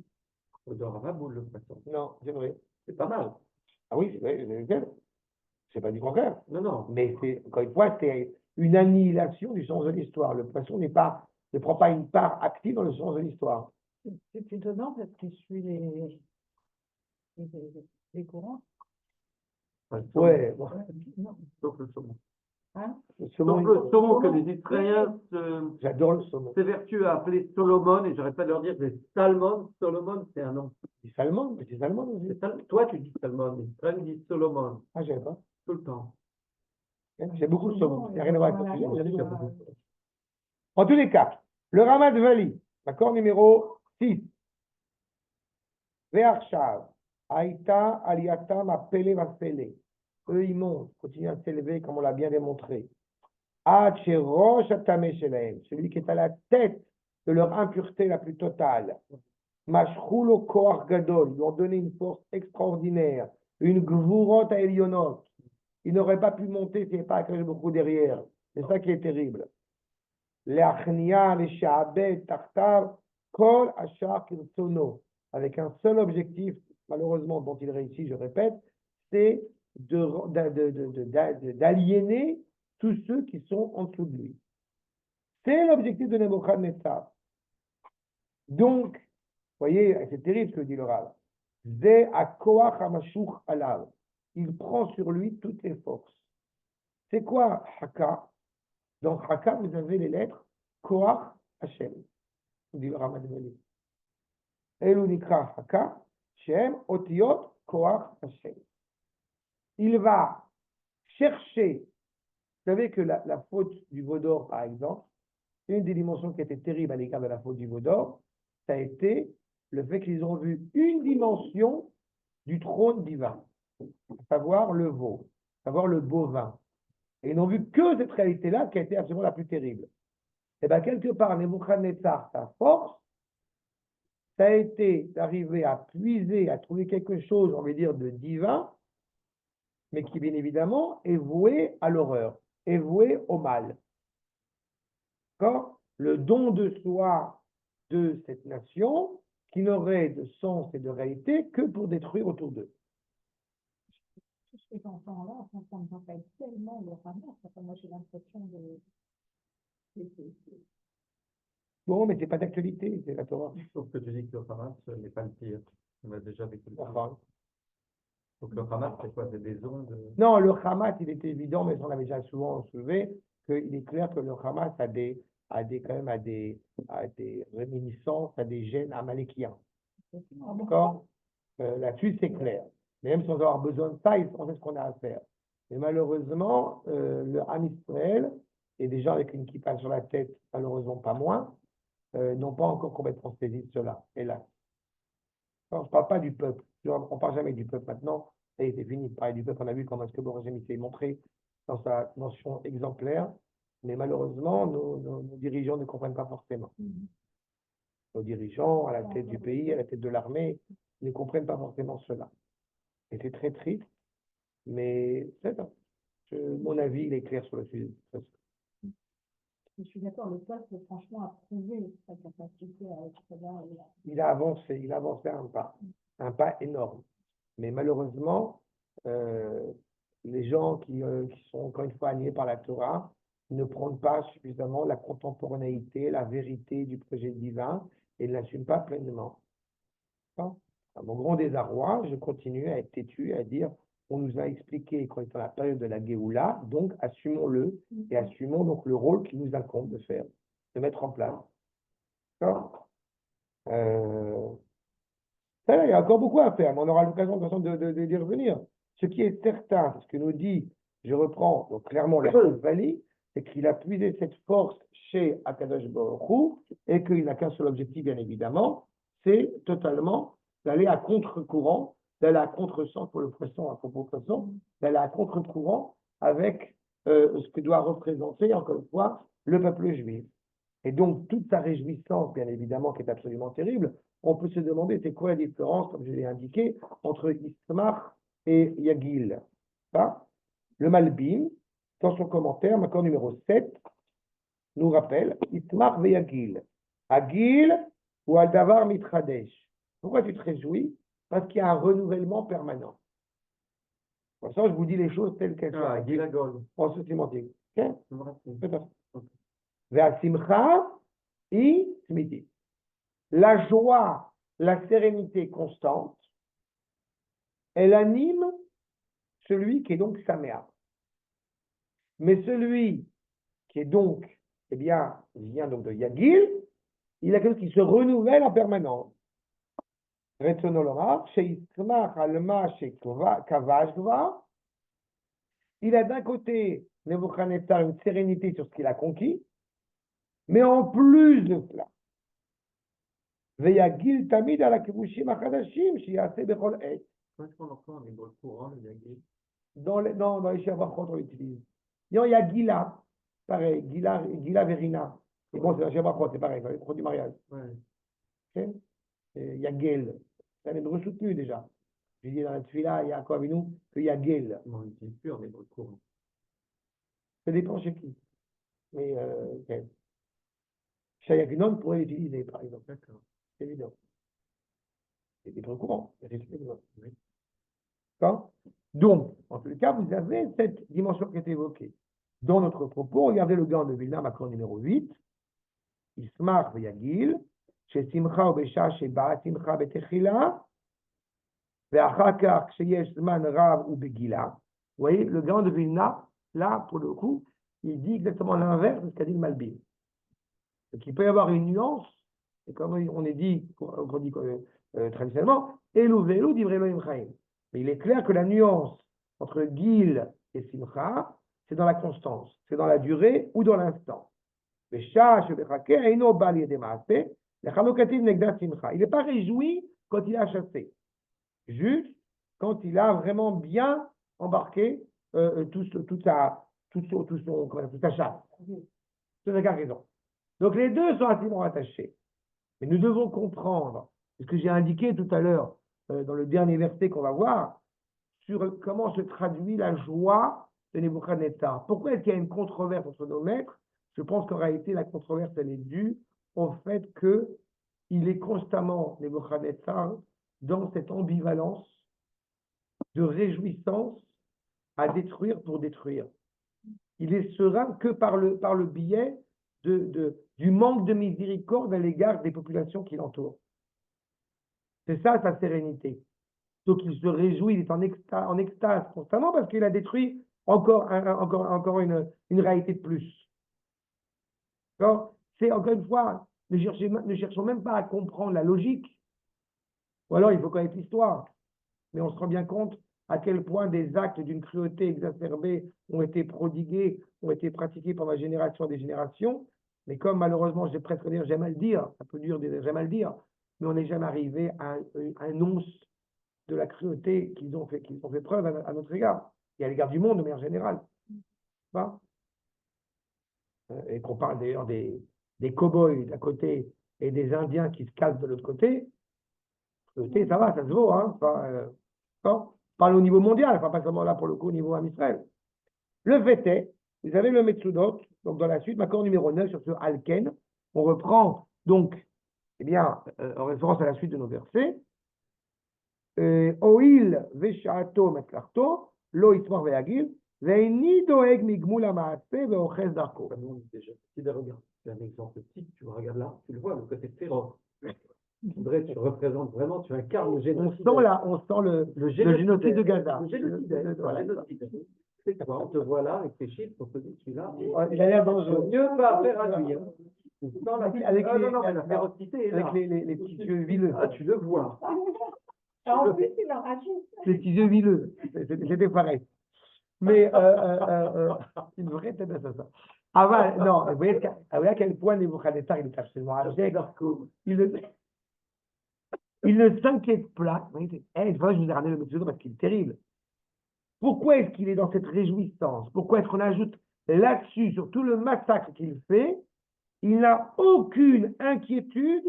au Doramaboul, le poisson. Non, c'est vrai. C'est pas mal. Ah oui, c'est vrai. C'est pas du contraire. Non, non. Mais c'est, encore une fois, c'est une annihilation du sens de l'histoire. Le poisson ne prend pas une part active dans le sens de l'histoire. C'est étonnant parce qu'il suit les courants. Enfin, le saumon. Ouais, bon. Non. Sauf le saumon. Hein? Le Sauf saumon, le saumon que les Israéliens j'adore le saumon. s'évertuent à appeler Solomon, et j'arrête pas de leur dire c'est Salmon. Solomon, c'est un nom. C'est Salmon, mais c'est Salmon aussi. Toi, tu dis Salmon, les Israéliens disent Solomon, Ah, je savais pas. tout le temps. J'ai beaucoup de saumon. Il n'y a rien à voir avec le sujet, mais j'ai dit que j'ai beaucoup. Voilà. En tous les cas, le Ramad Vali, d'accord, numéro 6. Ve'arshav, Aïta, Aliatam, Apele, Vafele. Eux, ils montent, continuent à s'élever, comme on l'a bien démontré. Acherosh Atame Shelaim, celui qui est à la tête de leur impureté la plus totale. Mashchulo Koach Gadol, ils lui ont donné une force extraordinaire, une gvurot à Elionot. Ils n'auraient pas pu monter s'il n'y avait pas Akadosh beaucoup derrière. C'est ça qui est terrible. Le'achnia, le'shabed, tartar, kol ashar kirtsono. Avec un seul objectif, malheureusement, dont il réussit, je répète, c'est d'aliéner tous ceux qui sont en dessous de lui. C'est l'objectif de Nebuchadnezzar. Donc, vous voyez, c'est terrible ce que dit le Rav. Ze akoach hamashuch alav. Il prend sur lui toutes les forces. C'est quoi Haka? Dans Haka, vous avez les lettres Koach Hashem, dit le Rav Advali. Elu nikra Haka, Shem otiot Koach Hashem. Il va chercher, vous savez que la faute du veau d'or, par exemple, une des dimensions qui était terrible à l'égard de la faute du veau d'or, ça a été le fait qu'ils ont vu une dimension du trône divin, à savoir le veau, à savoir le bovin. Et ils n'ont vu que cette réalité-là qui a été absolument la plus terrible. Et bien, quelque part, Nebuchadnezzar, sa force, ça a été d'arriver à puiser, à trouver quelque chose, on va dire, de divin, mais qui, bien évidemment, est voué à l'horreur, est voué au mal. D'accord? Le don de soi de cette nation, qui n'aurait de sens et de réalité que pour détruire autour d'eux. Tous ces enfants-là, enfin, ça me rappelle tellement le Hamas. Enfin, moi, j'ai l'impression de... Bon, mais c'est pas d'actualité, c'est la Torah. Sauf que tu dis que le Hamas n'est pas le pire. On a déjà vécu le pire. Enfin, Donc le Hamas, c'est quoi? C'est des ondes. non, le Hamas, il était évident, mais on l'avait déjà souvent soulevé, qu'il est clair que le Hamas quand même a des réminiscences, a des gènes amalékiens. D'accord? Là-dessus, c'est clair. Mais même sans avoir besoin de ça, on sait ce qu'on a à faire. Mais malheureusement, le Ham Israël, et des gens avec une kippa sur la tête, malheureusement pas moins, n'ont pas encore complètement saisi cela, hélas. Alors, je ne parle pas du peuple. On ne parle jamais du peuple maintenant. Ça y est, c'est fini de parler du peuple. On a vu comment est-ce que Borgém s'est montré dans sa mention exemplaire. Mais malheureusement, nos dirigeants ne comprennent pas forcément. Nos dirigeants, à la tête du pays, à la tête de l'armée, ne comprennent pas forcément cela. Et c'est très triste. Mais c'est ça. Mon avis, il est clair sur le sujet. Je suis d'accord, le peuple, franchement, a prouvé sa capacité à être là. Il a avancé un pas énorme. Mais malheureusement, les gens qui sont encore une fois animés par la Torah ne prennent pas suffisamment la contemporanéité, la vérité du projet divin et ne l'assument pas pleinement. À mon grand désarroi, je continue à être têtu, à dire on nous a expliqué qu'on est dans la période de la Géoula, donc assumons-le et assumons donc le rôle qui nous incombe de faire, de mettre en place. D'accord? Ça, il y a encore beaucoup à faire, mais on aura l'occasion de toute façon d'y revenir. Ce qui est certain, c'est ce que nous dit, je reprends donc clairement la Vali, c'est qu'il a puisé cette force chez Akadosh Baruch Hu et qu'il n'a qu'un seul objectif, bien évidemment, c'est totalement d'aller à contre-courant, d'aller à contre-sens pour le poisson, à propos poisson, d'aller à contre-courant avec ce que doit représenter, encore une fois, le peuple juif. Et donc, toute sa réjouissance, bien évidemment, qui est absolument terrible, on peut se demander c'est quoi la différence, comme je l'ai indiqué, entre Ismar et Yagil. Ça, le Malbim, dans son commentaire, accord numéro 7, nous rappelle Ismar ve Yagil. Agil ou Aldavar Mitradesh. Pourquoi tu te réjouis? Parce qu'il y a un renouvellement permanent. Pour ça, je vous dis les choses telles qu'elles sont. Agil Agol. En ce sémantique. Ok? Peut-être. Ve'asimcha i tmidi. La joie, la sérénité constante, elle anime celui qui est donc Saméa. Mais celui qui est donc, eh bien, il vient donc de Yagil, il a quelque chose qui se renouvelle en permanence. Il a d'un côté, Nebuchadnezzar, une sérénité sur ce qu'il a conquis, mais en plus de cela, Veyagil tamid ala kibushim achadashim sheyaseh bechol et. Comment est-ce qu'on entend en hébreu courant le Yagil? Dans les Shabachot, on l'utilise. Il y a Gila, pareil, Gila Verina. Et bon, c'est un Shabachot, c'est pareil, dans les produits du mariage. Ouais. Okay? Il y a Gel. C'est un hébreu soutenu déjà. Je dis dans la Tfila, il y a quoi avec nous qu'il y a Gel. On l'utilise plus en hébreu courant. Ça dépend chez qui. Mais Shayagnon pourrait l'utiliser, par exemple. D'accord. C'est évident. C'est l'hébreu courant. Oui. D'accord? Donc, en tout cas, vous avez cette dimension qui est évoquée. Dans notre propos, regardez le gant de Vilna, macron numéro 8. Ismach v'yagil, chez Simcha ou Besha, chez Ba, Simcha betechila, ve'achar kach, chez Yesh Zman Rav ou Begila. Vous voyez, le gant de Vilna, là, pour le coup, il dit exactement l'inverse de ce qu'a dit le Malbim. Donc, il peut y avoir une nuance, et comme on est dit, traditionnellement, Elu ve'elu divrei Elohim chaim. Mais il est clair que la nuance entre Gil et Simcha, c'est dans la constance, c'est dans la durée ou dans l'instant. Il n'est pas réjoui quand il a chassé, juste quand il a vraiment bien embarqué toute sa chasse, toute sa cargaison. Donc les deux sont intimement attachés. Mais nous devons comprendre ce que j'ai indiqué tout à l'heure dans le dernier verset qu'on va voir, sur comment se traduit la joie de Nebuchadnezzar. Pourquoi est-ce qu'il y a une controverse entre nos maîtres? Je pense qu'en réalité, la controverse, elle est due au fait qu'il est constamment, Nebuchadnezzar, dans cette ambivalence de réjouissance à détruire pour détruire. Il est serein que par le biais du manque de miséricorde à l'égard des populations qui l'entourent. C'est ça sa sérénité. Donc il se réjouit, il est en extase constamment parce qu'il a détruit encore une réalité de plus. C'est encore une fois, ne cherchons même pas à comprendre la logique, ou alors il faut connaître l'histoire. Mais on se rend bien compte à quel point des actes d'une cruauté exacerbée ont été prodigués, ont été pratiqués par la génération des générations. Mais comme malheureusement, j'ai presque dire, j'aime à le dire, un peu dur de dire, j'aime à le dire, mais on n'est jamais arrivé à un once de la cruauté qu'ils ont fait preuve à notre égard, et à l'égard du monde de manière générale. Et qu'on parle d'ailleurs des cow-boys d'un côté et des Indiens qui se cassent de l'autre côté, cruauté, ça va, ça se vaut, hein. Parle au niveau mondial, pas seulement là pour le coup au niveau Israël. Le fait est, vous avez le Metsudot, donc dans la suite, accord numéro 9 sur ce Alken, on reprend donc, en référence à la suite de nos versets, Oil veshaato metlarto, lo itmar veagil, veini doeg migmul amaase veoches darko. Regarde, c'est un exemple type, tu regardes là, tu le vois, le côté féroce. André, tu représentes vraiment, tu incarnes le génocide. On sent le génocide de Gaza. Le génocide. C'est quoi, on te voit là avec tes chiffres, on te dit, celui-là. Il a l'air dangereux. Mieux pas faire à lui. Avec la férocité est là. Avec les petits yeux vileux. Ah, tu le vois. En plus, il en rajoute. Les petits yeux vileux. C'était pareil. Mais une vraie tête d'assassin. Non, vous voyez à quel point Nebuchadnezzar, il est absolument abject. Il ne s'inquiète pas. Une fois, je vous ai ramené le Metsudo parce qu'il est terrible. Pourquoi est-ce qu'il est dans cette réjouissance? Pourquoi est-ce qu'on ajoute là-dessus, sur tout le massacre qu'il fait, il n'a aucune inquiétude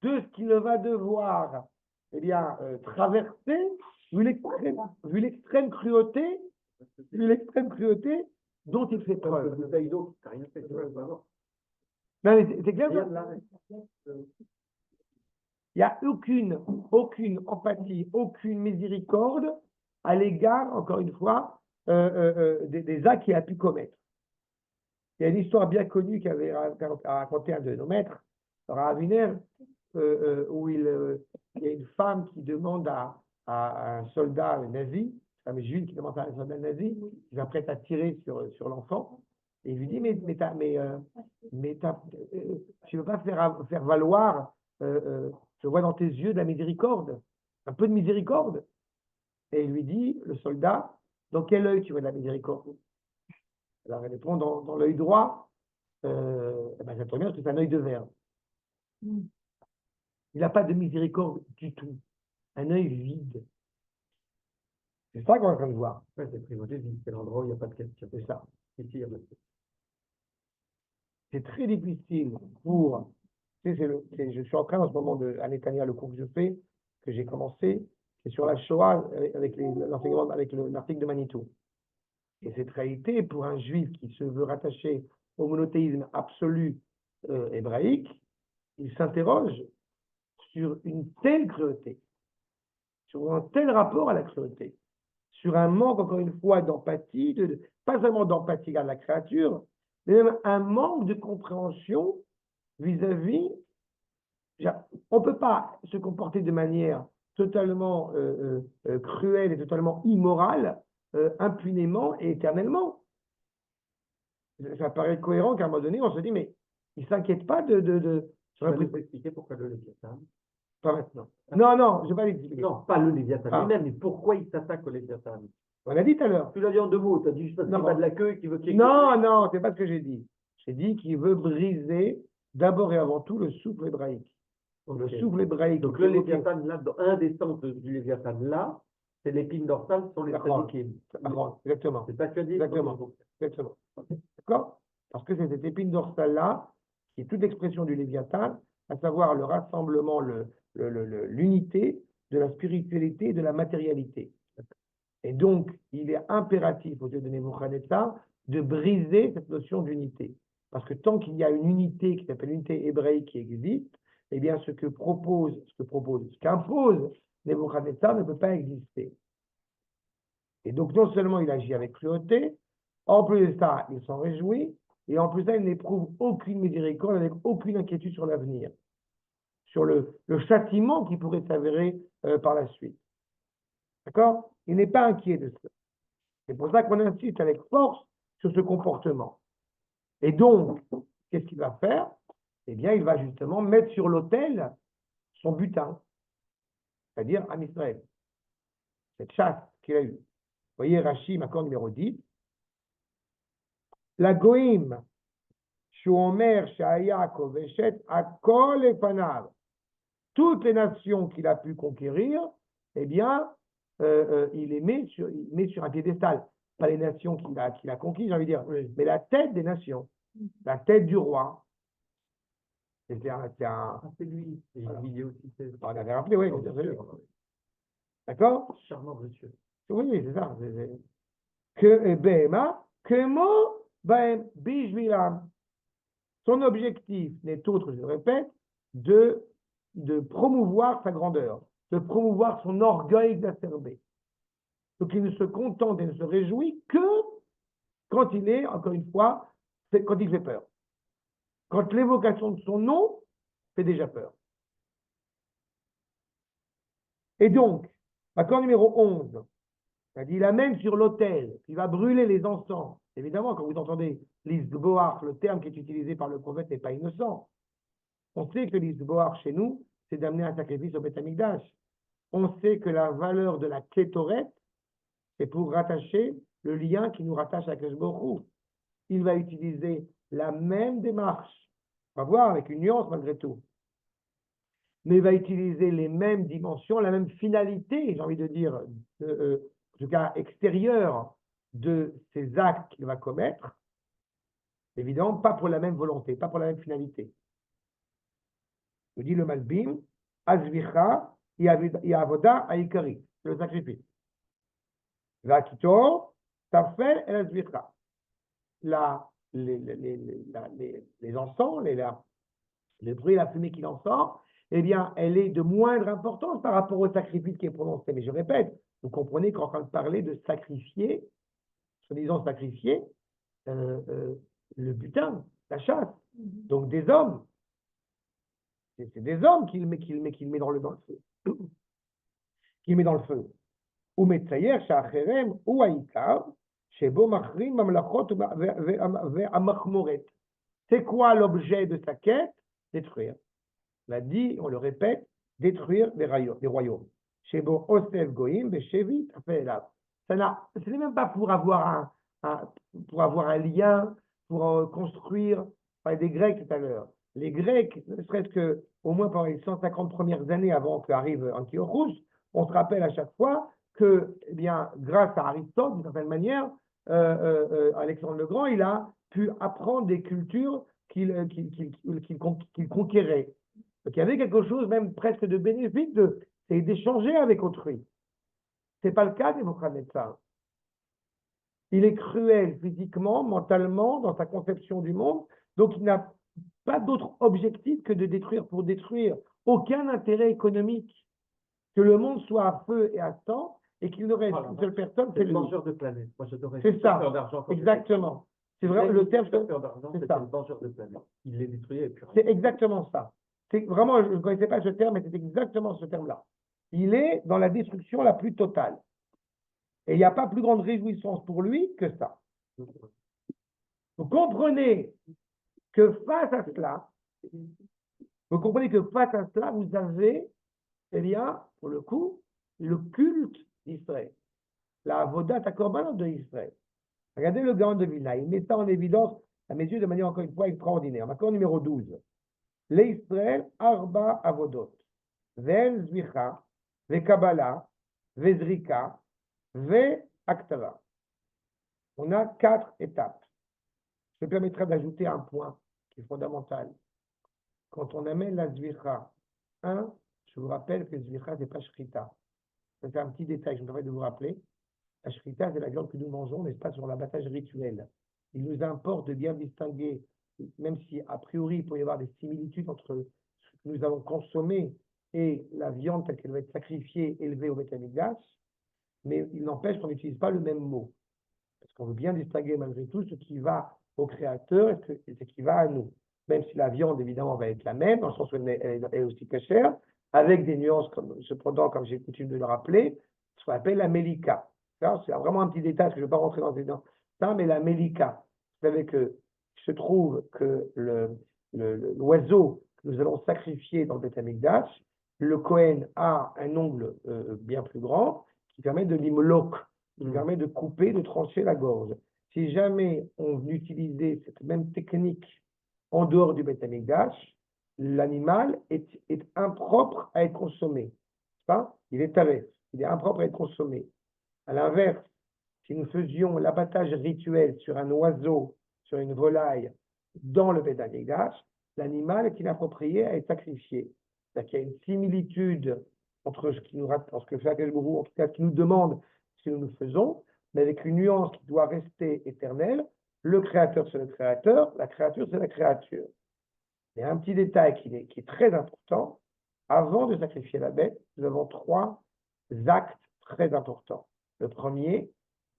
de ce qu'il va devoir traverser, vu l'extrême cruauté dont il fait preuve. Non, mais c'est clair. Il n'y a aucune empathie, aucune miséricorde à l'égard, encore une fois, des actes qu'il a pu commettre. Il y a une histoire bien connue qu'avait raconté un de nos maîtres, Rav Wiener, où il y a une femme qui demande à un soldat nazi, une femme juive qui demande à un soldat nazi, qui s'apprête à tirer sur l'enfant, et il lui dit, tu ne veux pas faire valoir, je vois dans tes yeux de la miséricorde, un peu de miséricorde. Et il lui dit, le soldat, dans quel œil tu vois de la miséricorde? Alors elle répond, dans l'œil droit, ça tombe bien parce que c'est un œil de verre. Il n'a pas de miséricorde du tout. Un œil vide. C'est ça qu'on est en train de voir. Ouais, c'est primordial, c'est l'endroit où il n'y a pas de question. C'est ça. C'est très difficile pour... je suis en train en ce moment à Netanya, le cours que je fais, que j'ai commencé, c'est sur la Shoah avec l'enseignement, avec l'article de Manitou. Et cette réalité, pour un juif qui se veut rattacher au monothéisme absolu hébraïque, il s'interroge sur une telle cruauté, sur un tel rapport à la cruauté, sur un manque, encore une fois, d'empathie, pas seulement d'empathie à la créature, mais même un manque de compréhension vis-à-vis. On ne peut pas se comporter de manière totalement cruelle et totalement immorale, impunément et éternellement. Ça paraît cohérent qu'à un moment donné, on se dit, mais il ne s'inquiète pas de... Je vais vous expliquer pourquoi le Léviathan. Pas maintenant. Non, je ne vais pas l'expliquer. Non, pas le Léviathan lui-même, mais pourquoi il s'attaque au Léviathan? On l'a dit tout à l'heure. Tu l'as dit en 2 mots, tu as dit juste parce qu'il va de la queue et qu'il veut qu'il y ait... Non, c'est pas ce que j'ai dit. J'ai dit qu'il veut briser d'abord et avant tout le souffle hébraïque. Le souffle hébraïque. Donc le Léviathan, là, dans un des sens du Léviathan, là, c'est l'épine dorsale sur les tzadikim. Exactement. C'est ça que tu as dit? Exactement. D'accord? Parce que c'est cette épine dorsale-là, qui est toute l'expression du Léviathan, à savoir le rassemblement, l'unité de la spiritualité et de la matérialité. Et donc, il est impératif aux yeux de Nebuchadnezzar de briser cette notion d'unité. Parce que tant qu'il y a une unité qui s'appelle l'unité hébraïque qui existe, eh bien, ce qu'impose Nebuchadnezzar ne peut pas exister. Et donc, non seulement il agit avec cruauté, en plus de ça, il s'en réjouit, et en plus de ça, il n'éprouve aucune miséricorde, avec aucune inquiétude sur l'avenir, sur le châtiment qui pourrait s'avérer par la suite. D'accord? Il n'est pas inquiet de ça. C'est pour ça qu'on insiste avec force sur ce comportement. Et donc, qu'est-ce qu'il va faire? Eh bien, il va justement mettre sur l'autel son butin, c'est-à-dire Am Israël, cette chasse qu'il a eue. Vous voyez, Rashi, accord numéro 10. La Goïm, Shomer, Shaya, Koveshet, Akol et Fanav. Toutes les nations qu'il a pu conquérir, eh bien, il les met sur un piédestal. Pas les nations qu'il a conquises, j'ai envie de dire, mais la tête des nations, la tête du roi. C'est lui. Et voilà. il est aussi. On avait rappelé, oui, bien sûr. D'accord? Charmant monsieur. Oui, c'est ça. Que Bema, que mo, bijvilam. Son objectif n'est autre, je le répète, de promouvoir sa grandeur, de promouvoir son orgueil exacerbé. Donc il ne se contente et ne se réjouit que quand il est, encore une fois, quand il fait peur. Quand l'évocation de son nom fait déjà peur. Et donc, accord numéro 11, il amène sur l'autel, il va brûler les encens. Évidemment, quand vous entendez l'isboach, le terme qui est utilisé par le prophète n'est pas innocent. On sait que l'isboach chez nous, c'est d'amener un sacrifice au Beth Amikdash. On sait que la valeur de la kétoret, c'est pour rattacher le lien qui nous rattache à Keshborou. Il va utiliser la même démarche, on va voir avec une nuance malgré tout, mais il va utiliser les mêmes dimensions, la même finalité, j'ai envie de dire, en tout cas extérieure de ces actes qu'il va commettre, évidemment, pas pour la même volonté, pas pour la même finalité. Je dis le Malbim, Azvicha, Yavoda, Aikari, c'est le sacrifice. Vakito, Tafel et Azvicha. Les encens, les bruits, la fumée qu'il en sort, eh bien, elle est de moindre importance par rapport au sacrifice qui est prononcé. Mais je répète, vous comprenez qu'on est en train de parler de sacrifier, soi-disant sacrifier, le butin, la chasse. Donc des hommes. C'est des hommes qu'il met dans le feu. Qu'il met dans le feu. Ou Metsayer, Shacherem, ou Aïkar, Shebo Machrim, Mamlachot, Ve'amachmoret. C'est quoi l'objet de sa quête? Détruire. On l'a dit, on le répète, détruire des royaumes. Shebo Osef Goïm, Beshevit, ce n'est même pas pour avoir un lien, pour construire. On parlait des Grecs tout à l'heure. Les Grecs, ne serait-ce que, au moins pendant les 150 premières années avant qu'arrive Antiochus, on se rappelle à chaque fois que, eh bien, grâce à Aristote, d'une certaine manière, Alexandre le Grand, il a pu apprendre des cultures qu'il conquérait. Donc il y avait quelque chose même presque de bénéfique c'est d'échanger avec autrui. Ce n'est pas le cas de Nebuchadnezzar. Il est cruel physiquement, mentalement, dans sa conception du monde, donc il n'a pas d'autre objectif que de détruire pour détruire. Aucun intérêt économique. Que le monde soit à feu et à sang, et qu'il ne reste qu'une seule personne, c'est le lui. vengeur de planète. Moi, j'adorais. C'est ça, exactement. C'est vrai, le terme, c'est ça. Le vengeur de planète. Il les détruisait et puis rien. C'est exactement ça. C'est vraiment, je ne connaissais pas ce terme, mais c'est exactement ce terme-là. Il est dans la destruction la plus totale. Et il n'y a pas plus grande réjouissance pour lui que ça. Vous comprenez que face à cela, vous avez, eh bien, pour le coup, le culte d'Israël. La Avodat HaKorbanot de Israël. Regardez le Gaon de Vilna, il met ça en évidence, à mes yeux, de manière encore une fois extraordinaire. Accord numéro 12. L'Israël Arba Avodot. Vel Zvicha, Ve Kabbalah, Ve Zrika, Ve Aktara. On a 4 étapes. Je me permettrai d'ajouter un point qui est fondamental. quand on amène la zvicha, je vous rappelle que zvicha, c'est pas shrita. C'est un petit détail, je me permets de vous rappeler. La shrita, c'est la viande que nous mangeons, n'est-ce pas, sur l'abattage rituel. Il nous importe de bien distinguer, même si a priori il peut y avoir des similitudes entre ce que nous avons consommé et la viande telle qu'elle va être sacrifiée, élevée au Beth Amikdash, mais il n'empêche qu'on n'utilise pas le même mot. Parce qu'on veut bien distinguer malgré tout ce qui va au Créateur et ce qui va à nous. Même si la viande, évidemment, va être la même, dans le sens où elle est aussi cachère, avec des nuances, cependant, comme j'ai coutume de le rappeler, ce qu'on appelle la mélika. C'est vraiment un petit détail, parce que je ne vais pas rentrer dans ça, mais la mélika. Vous savez que il se trouve que l'oiseau que nous allons sacrifier dans le Beth Amikdash, le Kohen a un ongle bien plus grand qui permet de l'imlok, qui permet de couper, de trancher la gorge. Si jamais on utilisait cette même technique en dehors du Beth Amikdash, l'animal est impropre à être consommé. Il est taref, il est impropre à être consommé. À l'inverse, si nous faisions l'abattage rituel sur un oiseau, sur une volaille, dans le Beth Amikdash, l'animal est inapproprié à être sacrifié. C'est-à-dire qu'il y a une similitude entre ce qui nous fait Akadosh Baruch Hu, en tout cas, ce qui nous demande ce que nous faisons, mais avec une nuance qui doit rester éternelle. Le créateur, c'est le créateur, la créature, c'est la créature. Il y a un petit détail qui est très important. Avant de sacrifier la bête, nous avons 3 actes très importants. Le premier,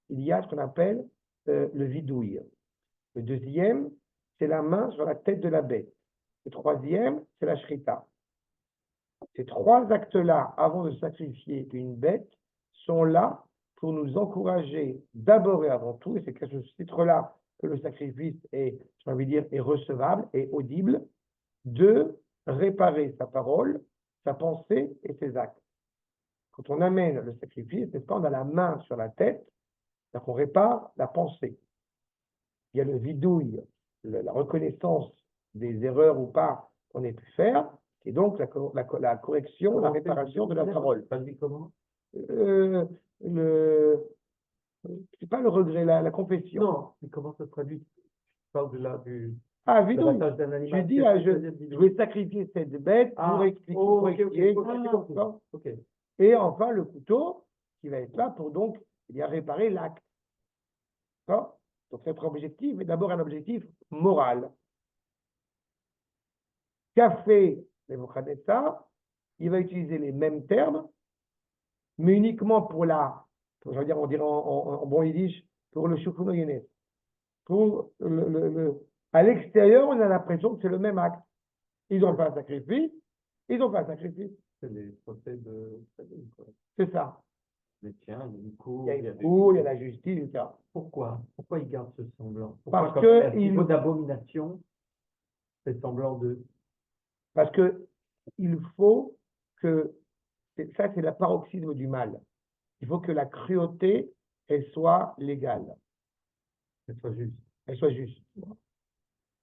il y a ce qu'on appelle le vidouille. Le deuxième, c'est la main sur la tête de la bête. Le troisième, c'est la shrita. Ces 3 actes-là, avant de sacrifier une bête, sont là pour nous encourager d'abord et avant tout, et c'est qu'à ce titre-là que le sacrifice est, j'ai envie de dire, est recevable et audible, de réparer sa parole, sa pensée et ses actes. Quand on amène le sacrifice, n'est-ce pas, on a la main sur la tête, c'est-à-dire qu'on répare la pensée. Il y a le vidouille, la reconnaissance des erreurs ou pas qu'on ait pu faire, et donc la correction, la réparation de la parole. Comment? C'est pas le regret, la confession. Non, mais comment ça se traduit? Tu parles du Vidouille. l'abattage d'un Je animal. dis, je vais sacrifier cette bête pour expliquer, pour expier. Ok. Et enfin, le couteau qui va être là pour donc réparer l'acte. D'accord? Donc, notre objectif est d'abord un objectif moral. Qu'a fait Nebuchadnezzar? Il va utiliser les mêmes termes, mais uniquement pour je veux dire, on dirait en bon yiddish, pour le shufun oyenet. Pour à l'extérieur, on a l'impression que c'est le même acte. Ils ont fait un sacrifice, C'est les procès de famille, quoi. C'est ça. Mais tiens, il y a une cour, Il y a une cour, il y a la justice, etc. Pourquoi ils gardent ce semblant? Parce Comme que à niveau d'abomination, c'est semblant de... Parce que il faut que, ça c'est la paroxysme du mal, il faut que la cruauté, elle soit légale. Elle soit juste.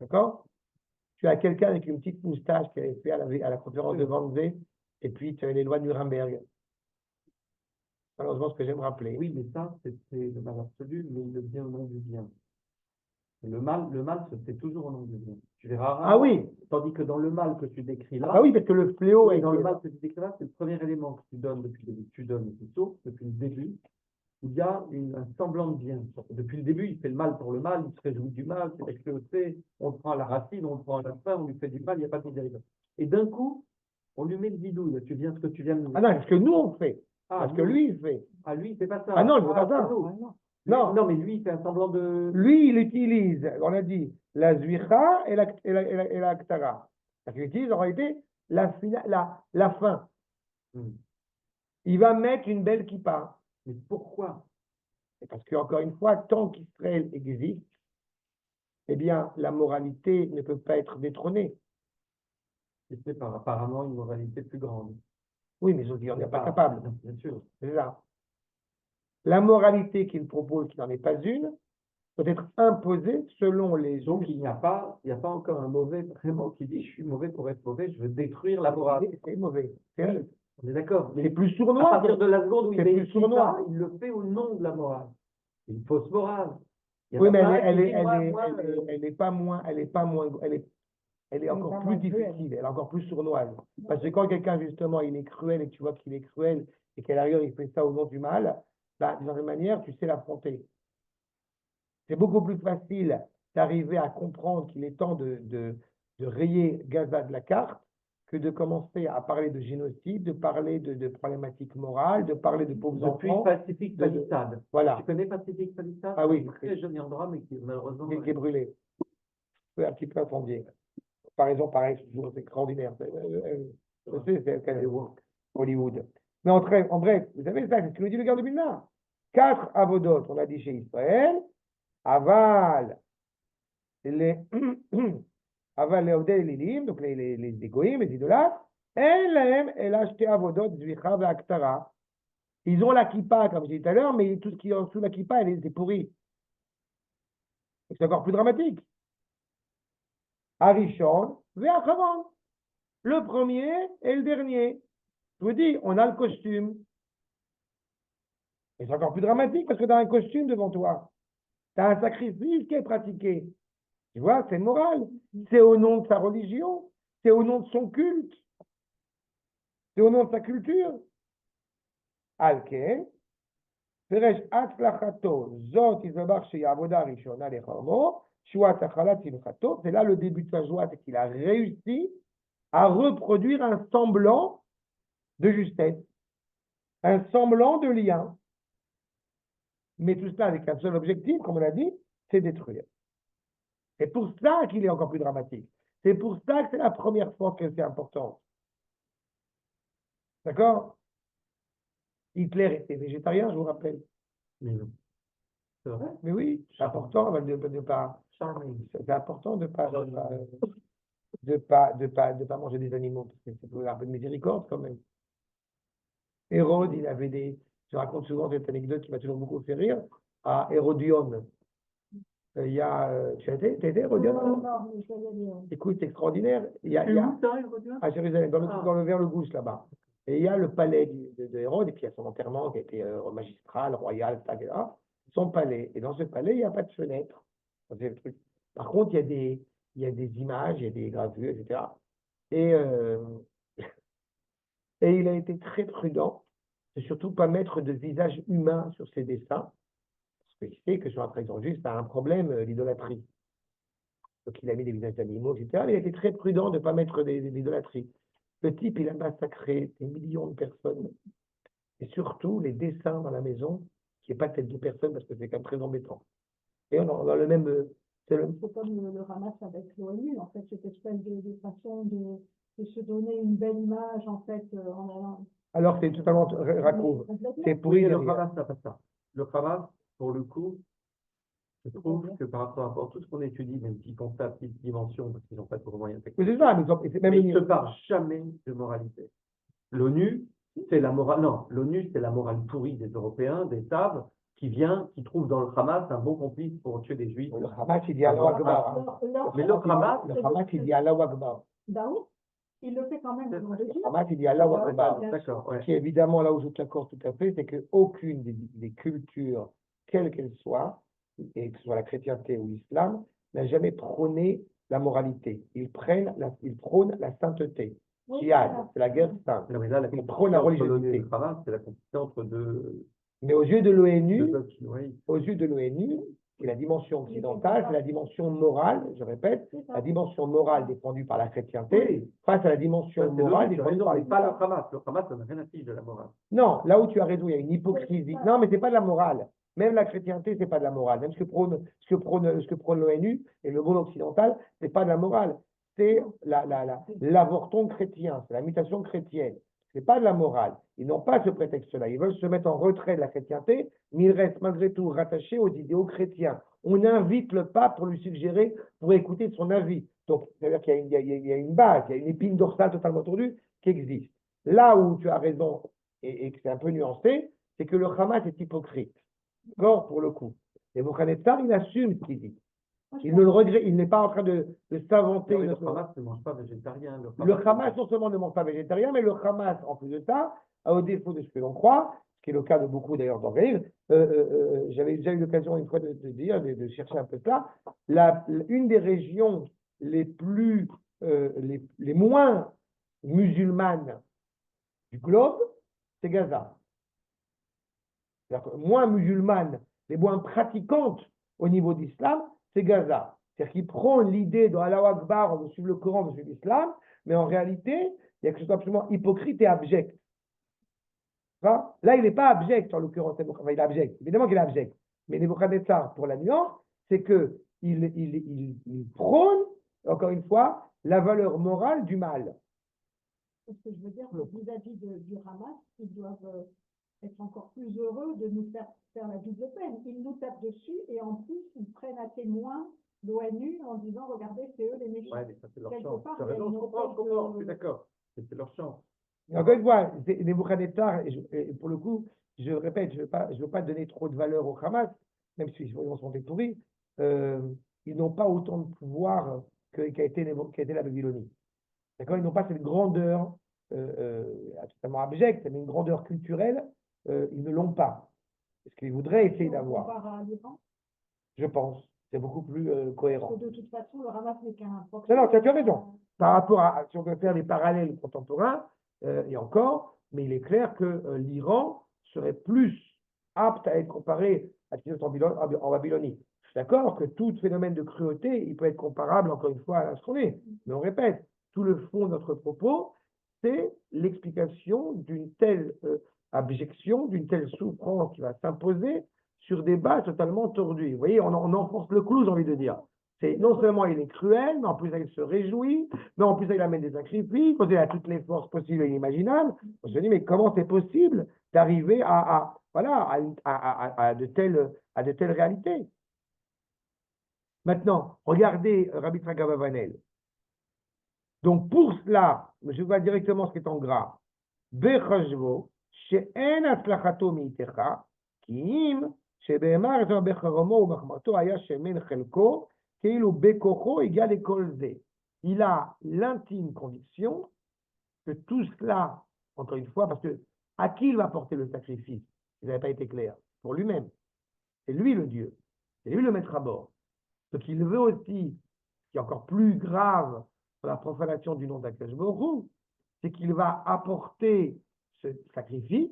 D'accord? Tu as quelqu'un avec une petite moustache qui avait fait à la conférence de Wannsee, et puis tu as les lois de Nuremberg. Malheureusement, ce que j'aime rappeler. Oui, mais ça, c'est le mal absolu, mais le bien au nom du bien. Le mal se fait toujours au nom du bien. Tu verras rarement. Ah oui. Tandis que dans le mal que tu décris là. Ah oui, parce que le fléau est dans le mal que tu décris là, c'est le premier élément que tu donnes depuis le début. Tu donnes plutôt depuis le début. Il y a un semblant de bien. Depuis le début, il fait le mal pour le mal, il se réjouit du mal, c'est la cruauté, on le prend à la racine, on le prend à la fin, on lui fait du mal, il n'y a pas de miséricorde. Et d'un coup, on lui met le bidouille. Ce que tu viens de nous dire. Ah non, c'est ce que nous on fait. Parce que lui, il fait. Ah, lui, il fait pas ça. Ah non, il fait pas ça. Non, mais lui, il fait un semblant de... Lui, il utilise, on a dit, la zwicha et la ktara. Il utilise en réalité la fin. Il va mettre une belle kippa. Mais pourquoi? C'est parce qu'encore une fois, tant qu'Israël existe, eh bien, la moralité ne peut pas être détrônée. C'est apparemment une moralité plus grande. Oui, mais on n'est pas capable. Bien sûr. C'est ça. La moralité qu'il propose, qui n'en est pas une, peut être imposée selon les... Donc, il n'y a pas encore un mauvais vraiment qui dit « je suis mauvais pour être mauvais, je veux détruire la morale ». C'est mauvais. On est d'accord. Mais c'est plus sournois. À partir de la seconde où il plus sournois. il le fait au nom de la morale. C'est une fausse morale. Oui, mais elle est pas moins, elle est Elle est encore vraiment plus cruelle. difficile, elle est encore plus sournoise. Parce que quand quelqu'un, justement, il est cruel et que tu vois qu'il est cruel et qu'à l'arrière, il fait ça au nom du mal, bah, d'une certaine manière, tu sais l'affronter. C'est beaucoup plus facile d'arriver à comprendre qu'il est temps de rayer Gaza de la carte que de commencer à parler de génocide, de parler de problématiques morales, de parler de pauvres Depuis enfants. Pacifique de- Palisade. Voilà, Tu connais Pacifique Palisade? Ah oui. Très joli endroit, mais qui malheureusement. qui est brûlé. Un petit peu incendié. Comparaison, pareil, c'est toujours extraordinaire. Je sais, c'est Hollywood. Mais en bref, vous savez ça, c'est ce que nous dit le garde de Vilna. 4 avodotes, on a dit chez Israël. Aval, les Aval les Ovdei Lilim, donc les égoïmes, les idolâtres. Elahem, el acheté avodot, zvicha ve'aktara. Ils ont la kippa, comme j'ai dit tout à l'heure, mais tout ce qui est en dessous de la kippa, c'est pourri. C'est encore plus dramatique. Arishon, ve'acharon. Le premier et le dernier. Je vous dis, on a le costume. Et c'est encore plus dramatique parce que tu as un costume devant toi. Tu as un sacrifice qui est pratiqué. Tu vois, c'est moral. C'est au nom de sa religion. C'est au nom de son culte. C'est au nom de sa culture. Alken. Peresh atzlachato, zot izabach sheyavoda rishona lecharmo, shuat achalat simchato. C'est là le début de sa joie, c'est qu'il a réussi à reproduire un semblant de justesse, un semblant de lien. Mais tout cela avec un seul objectif, comme on l'a dit, c'est détruire. C'est pour ça qu'il est encore plus dramatique. C'est pour ça que c'est la première fois que c'est important. D'accord? Hitler était végétarien, je vous rappelle. Mais non. C'est vrai? Mais oui, c'est important de pas. Charming. C'est important de pas manger des animaux, parce que c'est pour un peu de miséricorde quand même. Hérode, il avait des. Je raconte souvent cette anecdote qui m'a toujours beaucoup fait rire. À Hérodion. Il y a. Tu as été Hérodion? Non, mais je vais aller, Écoute, c'est extraordinaire. C'est où ça, Hérodion? À Jérusalem, Ah. dans le vers le Gouche là-bas. Et il y a le palais de Hérode, et puis il y a son enterrement qui a été magistral, royal, etc. Son palais. Et dans ce palais, il n'y a pas de fenêtre. Ça, c'est le truc. Par contre, il y a des images, il y a des gravures, etc. Et, et il a été très prudent de surtout pas mettre de visage humain sur ses dessins, parce qu'il sait que sur un trésor juste, a un problème, l'idolâtrie. Donc il a mis des visages d'animaux, etc. Mais il a été très prudent de ne pas mettre d'idolâtrie. Le type, il a massacré des millions de personnes. Et surtout, les dessins dans la maison, qui n'est pas tête de personne, parce que c'est quand même très embêtant. Et on a le même... C'est comme le Hamas avec l'ONU, en fait, cette espèce de façon de se donner une belle image, en fait, en allant. Alors, c'est totalement raccourci. C'est pourri. Oui, le Hamas n'a pas ça. Le Hamas, pour le coup, je trouve que par rapport à tout ce qu'on étudie, même s'ils font ça à petite dimension, parce qu'ils n'ont pas de moyens techniques, C'est ça, mais c'est même mais ils ne se parlent jamais de moralité. L'ONU, c'est la morale. Non, l'ONU, c'est la morale pourrie des Européens, des Arabes, qui trouve dans le Hamas un bon complice pour tuer des Juifs. Le Hamas, il dit Allah Akbar. Mais le Hamas, il dit Allah Akbar. Ben oui, il le fait quand même. Le Hamas, il dit Allah Akbar. d'accord, ouais. Qui évidemment, là où je t'accorde tout à fait, c'est qu'aucune des cultures, quelles qu'elles soient, et que ce soit la chrétienté ou l'islam, n'a jamais prôné la moralité. Ils prônent la sainteté. Jihad, c'est la guerre sainte. Non, mais là, Ils prônent la religiosité. Le Hamas, c'est la complicité entre deux. Mais aux yeux de l'ONU, Oui. aux yeux de l'ONU, c'est la dimension occidentale, c'est la dimension morale, je répète, la dimension morale défendue par la chrétienté, face à la dimension morale défendue par pas le Hamas. Le Hamas, ça n'a rien à faire de la morale. Non, là où tu as raison, il y a une hypocrisie. Non, mais c'est pas de la morale. Même la chrétienté, c'est pas de la morale. Même ce que prône l'ONU et le monde occidental, c'est pas de la morale. C'est l'avorton chrétien, c'est la mutation chrétienne. C'est pas de la morale. Ils n'ont pas ce prétexte-là. Ils veulent se mettre en retrait de la chrétienté, mais ils restent malgré tout rattachés aux idéaux chrétiens. On invite le pape pour lui suggérer, pour écouter son avis. Donc, c'est-à-dire qu'il y a une base, il y a une épine dorsale totalement tordue qui existe. Là où tu as raison et que c'est un peu nuancé, c'est que le Hamas est hypocrite. D'accord, pour le coup. Et Nebuchadnezzar, il assume ce qu'il dit. Il ne le regrette, il n'est pas en train de s'inventer. Le Hamas ne mange pas végétarien. Le Hamas, non seulement ne mange pas végétarien, mais le Hamas, en plus de ça, au défaut de ce que l'on croit, ce qui est le cas de beaucoup d'ailleurs d'organismes, j'avais déjà eu l'occasion une fois de chercher un peu cela, une des régions les plus les moins musulmanes du globe, c'est Gaza. C'est-à-dire que moins musulmanes, les moins pratiquantes au niveau d'islam, c'est Gaza. C'est-à-dire qu'il prend l'idée de Allahu Akbar, on veut suivre le Coran, on veut suivre l'islam, mais en réalité, il y a quelque chose d'absolument hypocrite et abject. Là, il n'est pas abject, en l'occurrence, enfin, il est abject. Évidemment qu'il est abject. Mais Nebuchadnezzar, pour la nuance, c'est qu'il prône, encore une fois, la valeur morale du mal. Ce que je veux dire, vis-à-vis du Hamas, ils doivent être encore plus heureux de nous faire la double peine. Ils nous tapent dessus et en plus, ils prennent à témoin l'ONU en disant, regardez, c'est eux les méchants. Ouais, mais ça, c'est leur Quelque chance. part, Tu as il y a raison, une je comprends, espèce je suis d'accord. C'est leur chance. Et encore une fois, Nebuchadnezzar, et pour le coup, je répète, je ne veux pas donner trop de valeur au Hamas, même si ils vont se monter pourris, ils n'ont pas autant de pouvoir qu'a été la Babylonie. D'accord? Ils n'ont pas cette grandeur, totalement abjecte, mais une grandeur culturelle, ils ne l'ont pas. C'est ce qu'ils voudraient essayer d'avoir. Comparé à l'Iran. Je pense. C'est beaucoup plus cohérent. Parce que de toute façon, le Hamas n'est qu'un proxy. Non, tu as raison. Par rapport à, si on peut faire des parallèles contemporains, et encore, mais il est clair que l'Iran serait plus apte à être comparé à ce qui se passe en Babylonie. Je suis d'accord que tout phénomène de cruauté, il peut être comparable, encore une fois, à ce qu'on est. Mais on répète, tout le fond de notre propos, c'est l'explication d'une telle abjection, d'une telle souffrance qui va s'imposer sur des bases totalement tordues. Vous voyez, on enfonce le clou, j'ai envie de dire. C'est non seulement il est cruel, mais en plus il se réjouit, mais en plus il amène des sacrifices, il a toutes les forces possibles et inimaginables. On se dit, mais comment c'est possible d'arriver à de telles réalités? Maintenant, regardez Rabbi Tzadok Abavanel. Donc pour cela, je vois directement ce qui est en gras. Bechashvo, she'en atzlachato mi'itecha, ki im שבאמר את בחרמו ובחמרתו היה שמן חלקו, כאילו בכוחו égal école Z. Il a l'intime conviction que tout cela, encore une fois, parce que à qui il va porter le sacrifice? Il n'avait pas été clair. Pour lui-même. C'est lui le Dieu. C'est lui le maître à bord. Ce qu'il veut aussi, qui est encore plus grave pour la profanation du nom d'Akash Borou, c'est qu'il va apporter ce sacrifice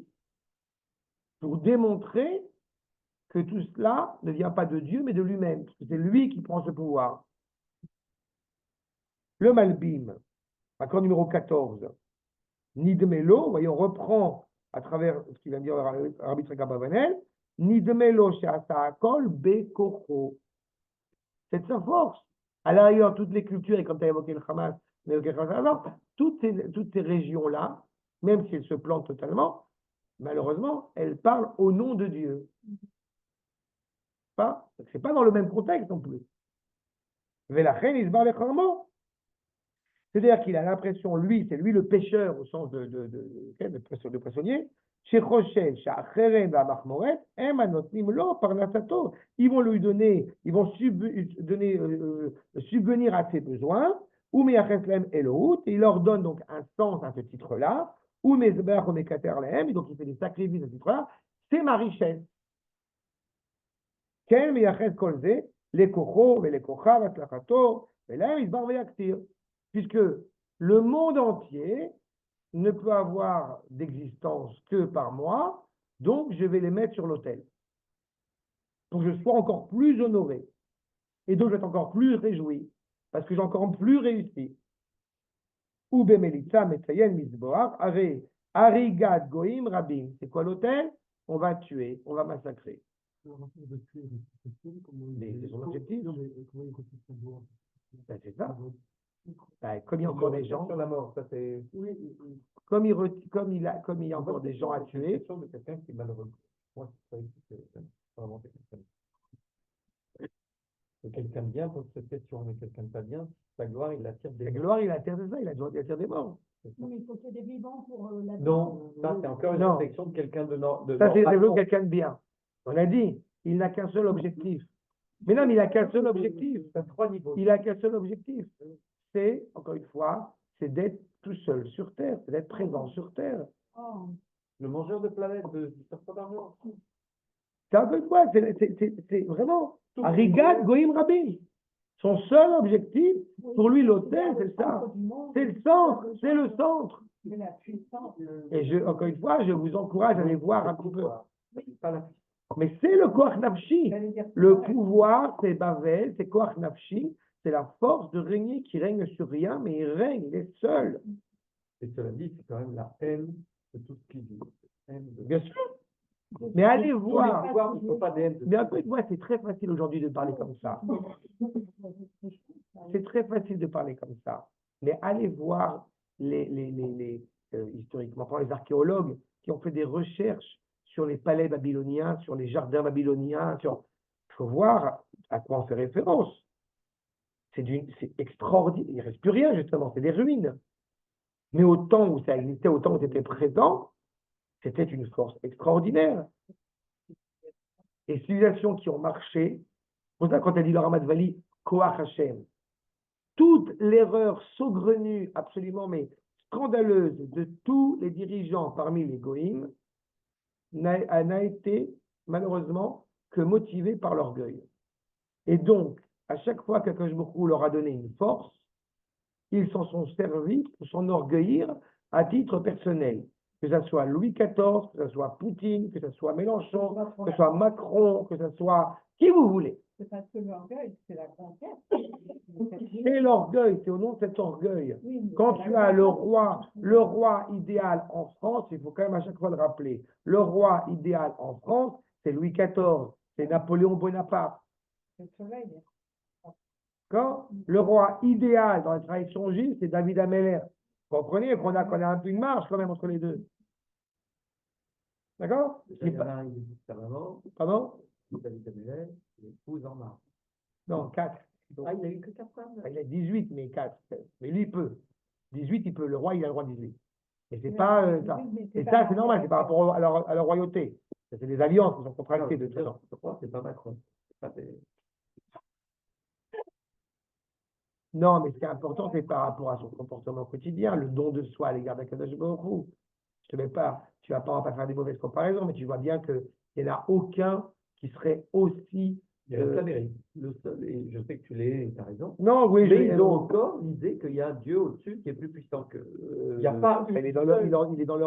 pour démontrer que tout cela ne vient pas de Dieu, mais de lui-même, parce que c'est lui qui prend ce pouvoir. Le Malbim, accord numéro 14, Nidmelo, voyez, on reprend à travers ce qu'il vient de dire Rabbi Tzadok Abavanel, Nidmelo she'asa hakol bekocho. C'est sa force. À l'arrière, toutes les cultures, et comme tu as évoqué le Hamas, alors, toutes ces régions-là, même si elles se plantent totalement, malheureusement, elles parlent au nom de Dieu. C'est pas dans le même contexte non plus. C'est-à-dire qu'il a l'impression, lui, c'est lui le pêcheur au sens de poissonnier, ils vont lui donner, ils vont subvenir à ses besoins, et il leur donne donc un sens à ce titre-là, et donc il fait des sacrifices à ce titre-là, c'est ma richesse. כן מייחד כל זה לכוחו ולכוחה והצלחתו ולהם יסבר ויקטיר. Puisque le monde entier ne peut avoir d'existence que par moi, donc je vais les mettre sur l'autel. Pour que je sois encore plus honoré. Et donc je vais être encore plus réjoui, parce que j'ai encore plus réussi. Ou bemelitza metzayen misboach, arigat goim rabim. C'est quoi l'autel? On va tuer, on va massacrer. Les objectifs. Ben, c'est ça. Ben, comme il y a encore des gens. Sur la mort, ça c'est. Comme il y a encore des gens à tuer. C'est de quelqu'un qui est malheureux. Moi, c'est vraiment quelqu'un de bien pose cette question, mais quelqu'un de pas bien, sa gloire, il attire des. La gloire, il attire de ça, il attire des morts. Oui, mais il faut qu'il y ait des vivants pour la. Non, ça c'est encore une réflexion de quelqu'un de ça, c'est quelqu'un de bien. On a dit, il n'a qu'un seul objectif. Mais non, mais il n'a qu'un seul objectif. Il n'a qu'un seul objectif. C'est, encore une fois, c'est d'être tout seul sur Terre, c'est d'être présent sur Terre. Oh. Le mangeur de planète de pas d'argent. C'est encore une fois, c'est vraiment Arigat Goïm Rabbi. Son seul objectif, Oui, pour lui, c'est l'autel, le c'est ça. centre du monde, C'est le centre, besoin c'est le de- centre. de la puissance. Et encore une fois, je vous encourage à aller voir un petit peu. Pas la Mais c'est le koach nafshi. J'allais dire Le ouais. pouvoir, c'est Bavel, c'est koach nafshi. C'est la force de régner qui règne sur rien, mais il règne, il est seul. Et cela dit, c'est quand même la haine de tout ce qui vit. Haine de... Bien sûr. Mais allez Tous les voir. pouvoirs, il ne faut pas d'haine. Mais encore une fois, c'est très facile aujourd'hui de parler comme ça. C'est très facile de parler comme ça. Mais allez voir historiquement, par les archéologues qui ont fait des recherches sur les palais babyloniens, sur les jardins babyloniens. Il faut voir à quoi on fait référence. C'est extraordinaire. Il ne reste plus rien, justement. C'est des ruines. Mais au temps où ça existait, au temps où c'était présent, c'était une force extraordinaire. Et civilisations qui ont marché, pour ça, quand elle dit le Ramat Vali, Koach Hashem, toute l'erreur saugrenue, absolument, mais scandaleuse de tous les dirigeants parmi les Goïms n'a été, malheureusement, que motivée par l'orgueil. Et donc, à chaque fois qu'Akadosh Baruch Hu leur a donné une force, ils s'en sont servis pour s'enorgueillir à titre personnel. Que ce soit Louis XIV, que ce soit Poutine, que ce soit Mélenchon, que ce soit Macron, que ce soit qui vous voulez. C'est parce que l'orgueil, c'est la conquête. C'est l'orgueil, c'est au nom de cet orgueil. Oui, mais Quand c'est tu la as le conquête. roi idéal en France, il faut quand même à chaque fois le rappeler. Le roi idéal en France, c'est Louis XIV, c'est Napoléon Bonaparte. C'est le soleil. D'accord ? Le roi idéal dans la tradition juive, c'est David Ameller. Vous comprenez qu'on a un peu une marge quand même entre les deux. D'accord ? Il y en a un, il dit sa maman, Pardon ? David Ameller, l'épouse en marche. Non, 4. Ah, il a eu que 4 femmes. Il a 18, mais 4. Mais lui, il peut. 18, il peut. Le roi, il a le droit de 18. Et c'est Mais pas c'est- ça. mais Et c'est ça, pas c'est normal, c'est par rapport à la royauté. Ça, c'est des alliances qui sont contractées de toute façon. Je crois que c'est pas Macron. Non, mais ce qui est important, c'est par rapport à son comportement quotidien, le don de soi à l'égard d'Akadosh Baruch Hu. Je te mets pas, tu vas pas faire des mauvaises comparaisons, mais tu vois bien qu'il n'y en a aucun qui serait aussi. Il y a l'Amérique. Le seul, et je sais que tu l'es, et tu as raison. Non, oui, Mais ils ont encore l'idée qu'il y a un Dieu au-dessus qui est plus puissant que. Il n'y a pas. Il est dans leur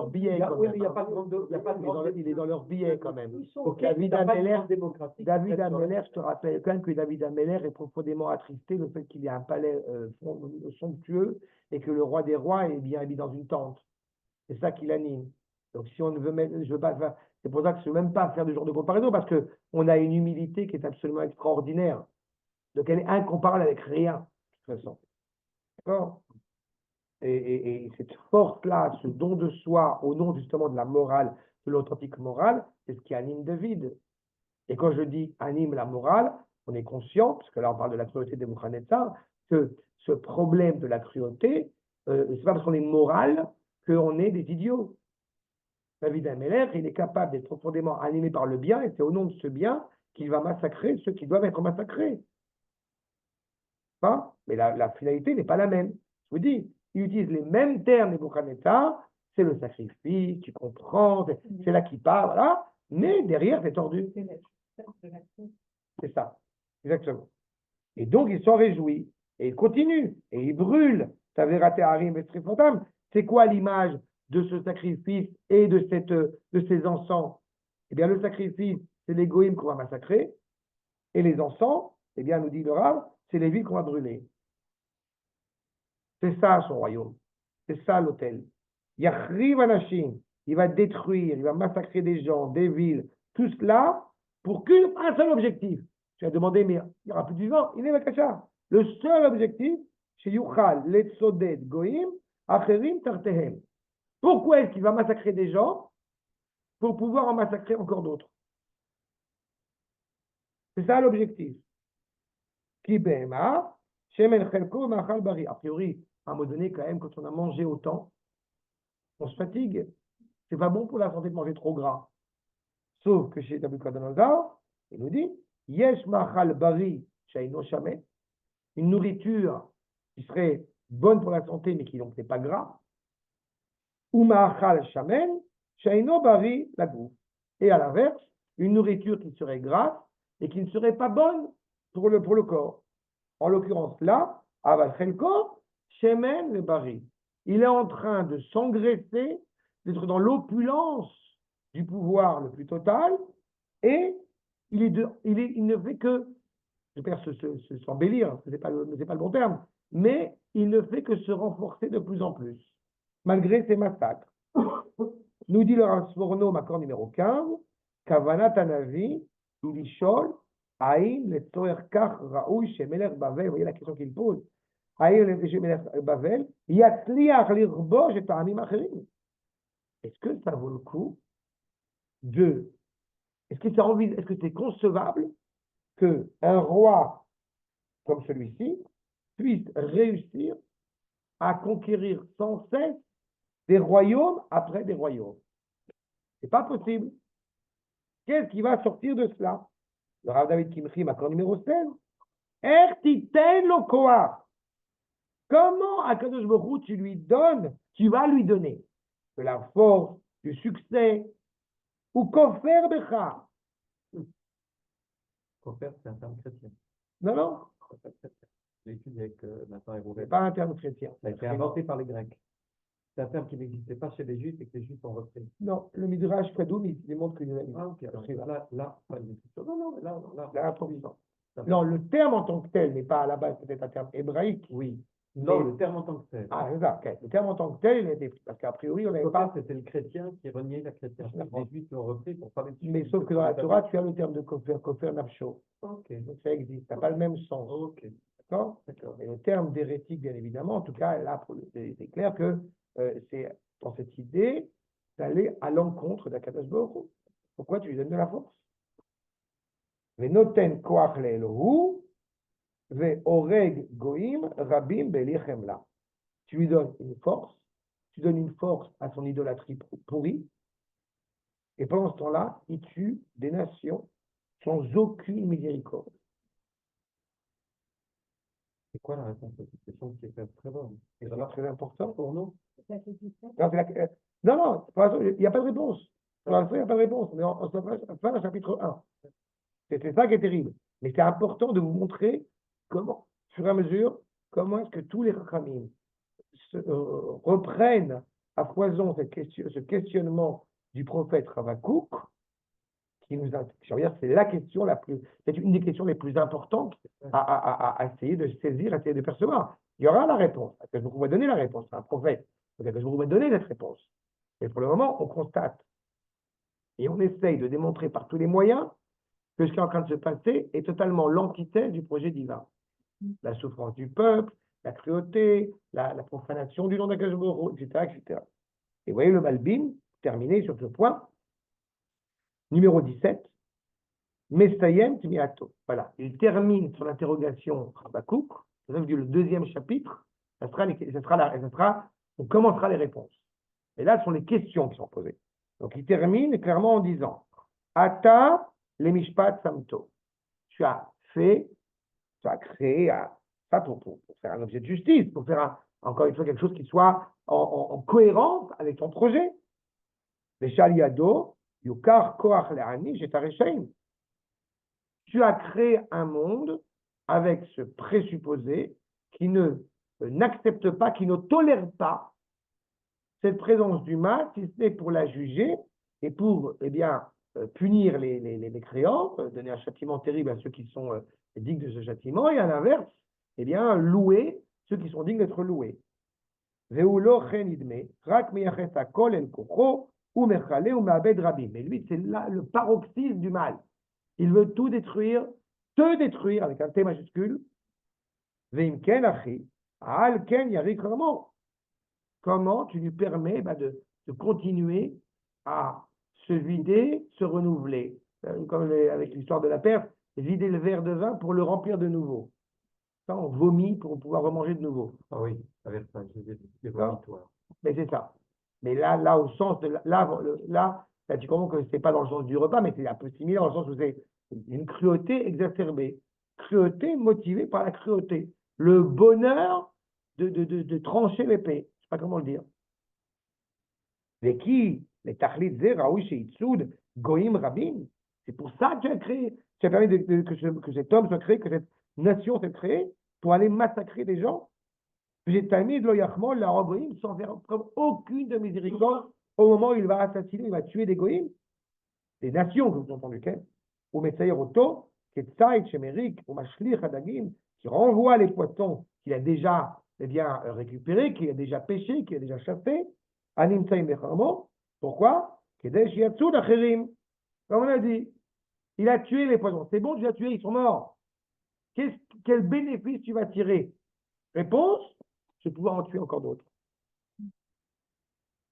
billet. Oui, mais il n'y a pas de grande. Il est dans leur billet quand même. Ok, David Ameller, je te rappelle quand même que David Ameller est profondément attristé le fait qu'il y a un palais somptueux et que le roi des rois est bien habillé dans une tente. C'est ça qui l'anime. Donc si on ne veut mettre, je veux pas faire, c'est pour ça que je ne veux même pas faire de genre de comparaison parce que on a une humilité qui est absolument extraordinaire. Donc elle est incomparable avec rien, de toute façon. D'accord ? Et cette force-là, ce don de soi, au nom justement de la morale, de l'authentique morale, c'est ce qui anime David. Et quand je dis anime la morale, on est conscient, parce que là on parle de la cruauté des Nebuchadnezzar, que ce problème de la cruauté, c'est pas parce qu'on est moral qu'on est des idiots. David Ameller, il est capable d'être profondément animé par le bien, et c'est au nom de ce bien qu'il va massacrer ceux qui doivent être massacrés. Hein? Mais la finalité n'est pas la même. Je vous dis, il utilise les mêmes termes Nebuchadnezzar, c'est le sacrifice, tu comprends, c'est là qu'il part, voilà, mais derrière c'est tordu. C'est ça, exactement. Et donc ils sont réjouis, et ils continuent, et ils brûlent. C'est quoi l'image de ce sacrifice et de ces encens? Eh bien, le sacrifice, c'est les goïms qu'on va massacrer, et les encens, eh bien, nous dit le Rav, c'est les villes qu'on va brûler. C'est ça son royaume. C'est ça l'autel. Yachriv Anashim, il va détruire, il va massacrer des gens, des villes, tout cela pour qu'un seul objectif. Tu as demandé, mais il n'y aura plus de vivant. Il est Makacha. Le seul objectif, c'est Yuchal, Letzoded, Goïm, Acherim, Tartehem. Pourquoi est-ce qu'il va massacrer des gens? Pour pouvoir en massacrer encore d'autres. C'est ça l'objectif. Ki Behema, Shemen Chelko, Machal Bari. A priori, à un moment donné, quand même, quand on a mangé autant, on se fatigue. C'est pas bon pour la santé de manger trop gras. Sauf que chez Nabucodonosor, il nous dit Yesh Machal Bari, Shaino Shamet, une nourriture qui serait bonne pour la santé, mais qui donc n'est pas gras. Ou Machal Shamen, Shaino Bari, la bouffe. Et à l'inverse, une nourriture qui serait grasse et qui ne serait pas bonne pour le corps. En l'occurrence là, Aval Chelko, Shemen le Bari. Il est en train de s'engraisser, d'être dans l'opulence du pouvoir le plus total, et il ne fait que, je perds s'embellir, ce n'est pas le bon terme, mais il ne fait que se renforcer de plus en plus, malgré ces massacres. Nous dit le Rav Sforno, accord numéro 15, Kavanat Hanavi, Ilishol, Haïm, le Tzoer Kach, Raoui, Shemeler Bavel, vous voyez la question qu'il pose. Haïm, le Shemeler Bavel, Yatzliach Lirbosh et Ta'amim Acherim. Est-ce que ça vaut le coup de. Est-ce que c'est concevable qu'un roi comme celui-ci puisse réussir à conquérir sans cesse des royaumes après des royaumes? C'est pas possible. Qu'est-ce qui va sortir de cela? Le Rav David Kimchi, accord numéro 16. Ertiten lo koach. Comment Akadosh Baruch Hu tu vas lui donner de la force, du succès, ou kofer becha? Kofer, c'est un terme chrétien. Non. Kofer, c'est chrétien. Je l'ai étudié avec Nathan et C'est Rouvet. pas un terme chrétien. Ça a été inventé par les Grecs. C'est un terme qui n'existait pas chez les Juifs et que les Juifs ont repris. Non, le Midrash Kadoum, il démontre qu'il y a une. Ah, ok. Alors, là, pas une discussion. Non, mais là. Là, improvisant. Non, le terme en tant que tel n'est pas à la base peut-être un terme hébraïque. Oui. Non, le terme en tant que tel. Ah, c'est ça. Okay. Le terme en tant que tel, il était. Parce qu'a priori, on n'avait pas. C'était le chrétien qui reniait la chrétienté. Les Juifs l'ont repris pour parler de. Mais sauf que dans la Torah, tu as le terme de kofer nafsho. Ok. Donc ça existe. Ça n'a pas le même sens. Ok. D'accord. Et le terme d'hérétique, bien évidemment, en tout cas, là, c'est clair que c'est dans cette idée d'aller à l'encontre d'Akadosh Baruch Hu. Pourquoi tu lui donnes de la force? Venoten koach le'elohu ve'oreg goim rabim be'lichem la. Tu lui donnes une force, tu donnes une force à son idolâtrie pourrie, et pendant ce temps-là, il tue des nations sans aucune miséricorde. C'est quoi la réponse à cette question qui est quand même très bonne? C'est vraiment très important pour nous. Ça fait 17. Non, pour l'instant, il n'y a pas de réponse. Pour l'instant, il n'y a pas de réponse. Mais on se fait le chapitre 1. C'est ça qui est terrible. Mais c'est important de vous montrer comment, au fur et à mesure, comment est-ce que tous les Chachamim reprennent à foison ce questionnement du prophète Havakouk, qui nous a, c'est la question c'est une des questions les plus importantes à essayer de saisir, à essayer de percevoir. Il y aura la réponse. Je vous vais donner la réponse. C'est un prophète. Je vous vais donner cette réponse. Et pour le moment, on constate et on essaye de démontrer par tous les moyens que ce qui est en train de se passer est totalement l'antithèse du projet divin. La souffrance du peuple, la cruauté, la profanation du nom d'Akadosh Baruch Hu, etc., etc. Et vous voyez le Malbim, terminé sur ce point, numéro 17, Messayem Timiato. Voilà, il termine son interrogation Habakkuk, le deuxième chapitre, on commencera les réponses. Et là, ce sont les questions qui sont posées. Donc, il termine clairement en disant, Ata le Mishpat Samto. Tu as créé ça pour faire un objet de justice, pour faire encore une fois quelque chose qui soit en cohérence avec ton projet. Veshal Yado, Yukar Koach Le'ani, Jetareshaim. Tu as créé un monde avec ce présupposé qui n'accepte pas, qui ne tolère pas cette présence du mal, si ce n'est pour la juger et pour punir les mécréants, donner un châtiment terrible à ceux qui sont dignes de ce châtiment, et à l'inverse, louer ceux qui sont dignes d'être loués. Mais lui, c'est là le paroxysme du mal. Il veut tout détruire, te détruire avec un T majuscule. Comment tu lui permets de continuer à se vider, se renouveler, comme avec l'histoire de la Perse, vider le verre de vin pour le remplir de nouveau. Ça, on vomit pour pouvoir remanger de nouveau. Ah oui, avec ça, j'ai vomitoire. Mais c'est ça. Mais là, au sens de là, tu comprends que c'est pas dans le sens du repas, mais c'est un peu similaire dans le sens où c'est une cruauté exacerbée. Cruauté motivée par la cruauté. Le bonheur de trancher l'épée. Je sais pas comment le dire. Les qui, les tachlit ze, raoui sheitsoud, goïm rabin. C'est pour ça que tu as créé, tu as permis que cet homme soit créé, que cette nation s'est créée, pour aller massacrer des gens. J'ai tamid lo yachmol la goïm sans faire preuve aucune de miséricorde au moment où il va assassiner, il va tuer des goïms, des nations, que vous entendez, ou Metsaïr Oto, Ketsaït, Shemerik, ou Mashlir Hadagim, qui renvoie les poissons qu'il a déjà récupérés, qu'il a déjà pêchés, qu'il a déjà chassés, Anim Tsaïm Becharmo. Pourquoi? Kedesh Yatsou d'Acherim. Comme on a dit, il a tué les poissons. C'est bon, tu as tué, ils sont morts. Quel bénéfice tu vas tirer? Réponse, je vais pouvoir en tuer encore d'autres.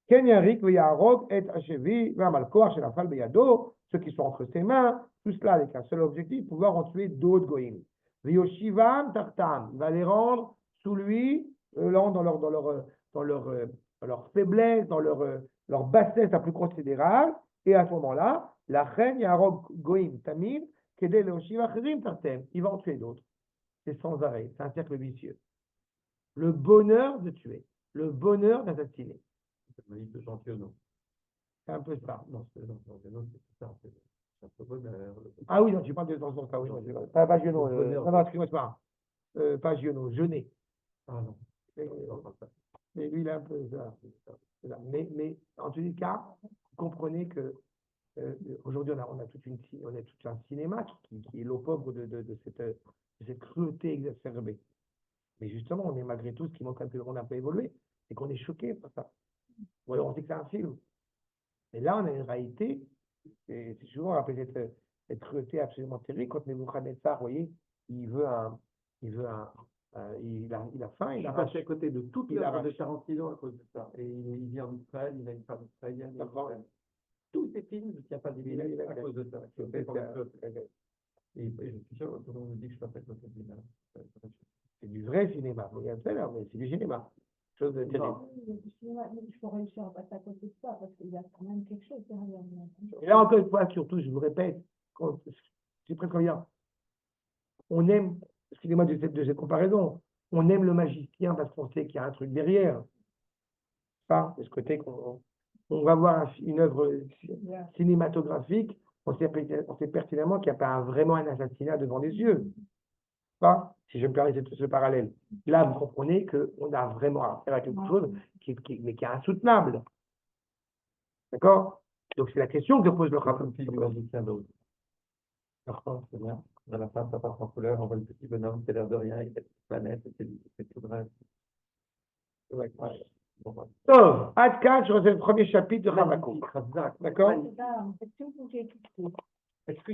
Ken Yarik, Yarok, et Hachevi, Vamalkoar, Shelafal Beyado, ceux qui sont entre ses mains, tout cela avec un seul objectif, pouvoir en tuer d'autres goïms. Vyoshivam Tartam, il va les rendre sous lui, dans leur faiblesse, dans leur bassesse la plus considérable, et à ce moment-là, la reine Yarok Goïm Tamim, Kedel Oshiva Cherim Tartem, il va en tuer d'autres. C'est sans arrêt, c'est un cercle vicieux. Le bonheur de tuer, le bonheur d'assassiner. C'est le livre de Jean Thionneau. C'est un peu ça. Non, c'est ça. C'est un peu bonheur. Ah oui, non, tu parles de dans ça, oui. Pas Giono. bonheur. Non, excuse-moi, c'est pas Giono, Jeunet. Ah non. Mais lui, il est un peu ça. Mais en tous les cas, vous comprenez que aujourd'hui, on a tout un cinéma qui est l'eau pauvre de cette cruauté exacerbée. Mais justement, on est malgré tout, ce qui montre que le monde a un peu évolué, c'est qu'on est choqué par ça. Ou alors on dit que c'est un film. Et là, on a une réalité, et c'est souvent rappelé cette cruauté absolument terrible. Quand Nebuchadnezzar, vous voyez, il a faim, Il a passé à côté de toute l'œuvre de Tarantino à cause de ça. Et il vit en Israël, il a une femme israélienne. Tous ces films ne tiennent pas d'Israël à cause de ça. Et je suis sûr, tout le monde me dit que je passe à côté de l'Israël. C'est du vrai cinéma. Mais c'est du cinéma. Chose de terrible. Je peux réussir à passer à côté de ça parce qu'il y a quand même quelque chose derrière. Et là, encore une fois, surtout, je vous répète, c'est presque bien. On aime, excusez-moi de cette comparaison, on aime le magicien parce qu'on sait qu'il y a un truc derrière. Ça, c'est ce côté qu'on va voir une œuvre cinématographique, on sait pertinemment qu'il n'y a pas vraiment un assassinat devant les yeux. Pas, si je me permets ce parallèle. Là, vous comprenez qu'on a vraiment affaire à quelque chose qui est insoutenable. D'accord? Donc, c'est la question que pose le rapport. C'est bien. À la fin, ça passe en couleur, on voit le petit bonhomme, c'est l'air de rien, il y a cette planète, c'est tout bref. Donc, Ad 4, je refais le premier chapitre de Habakkuk. D'accord? Est-ce que vous pouvez expliquer? Est-ce que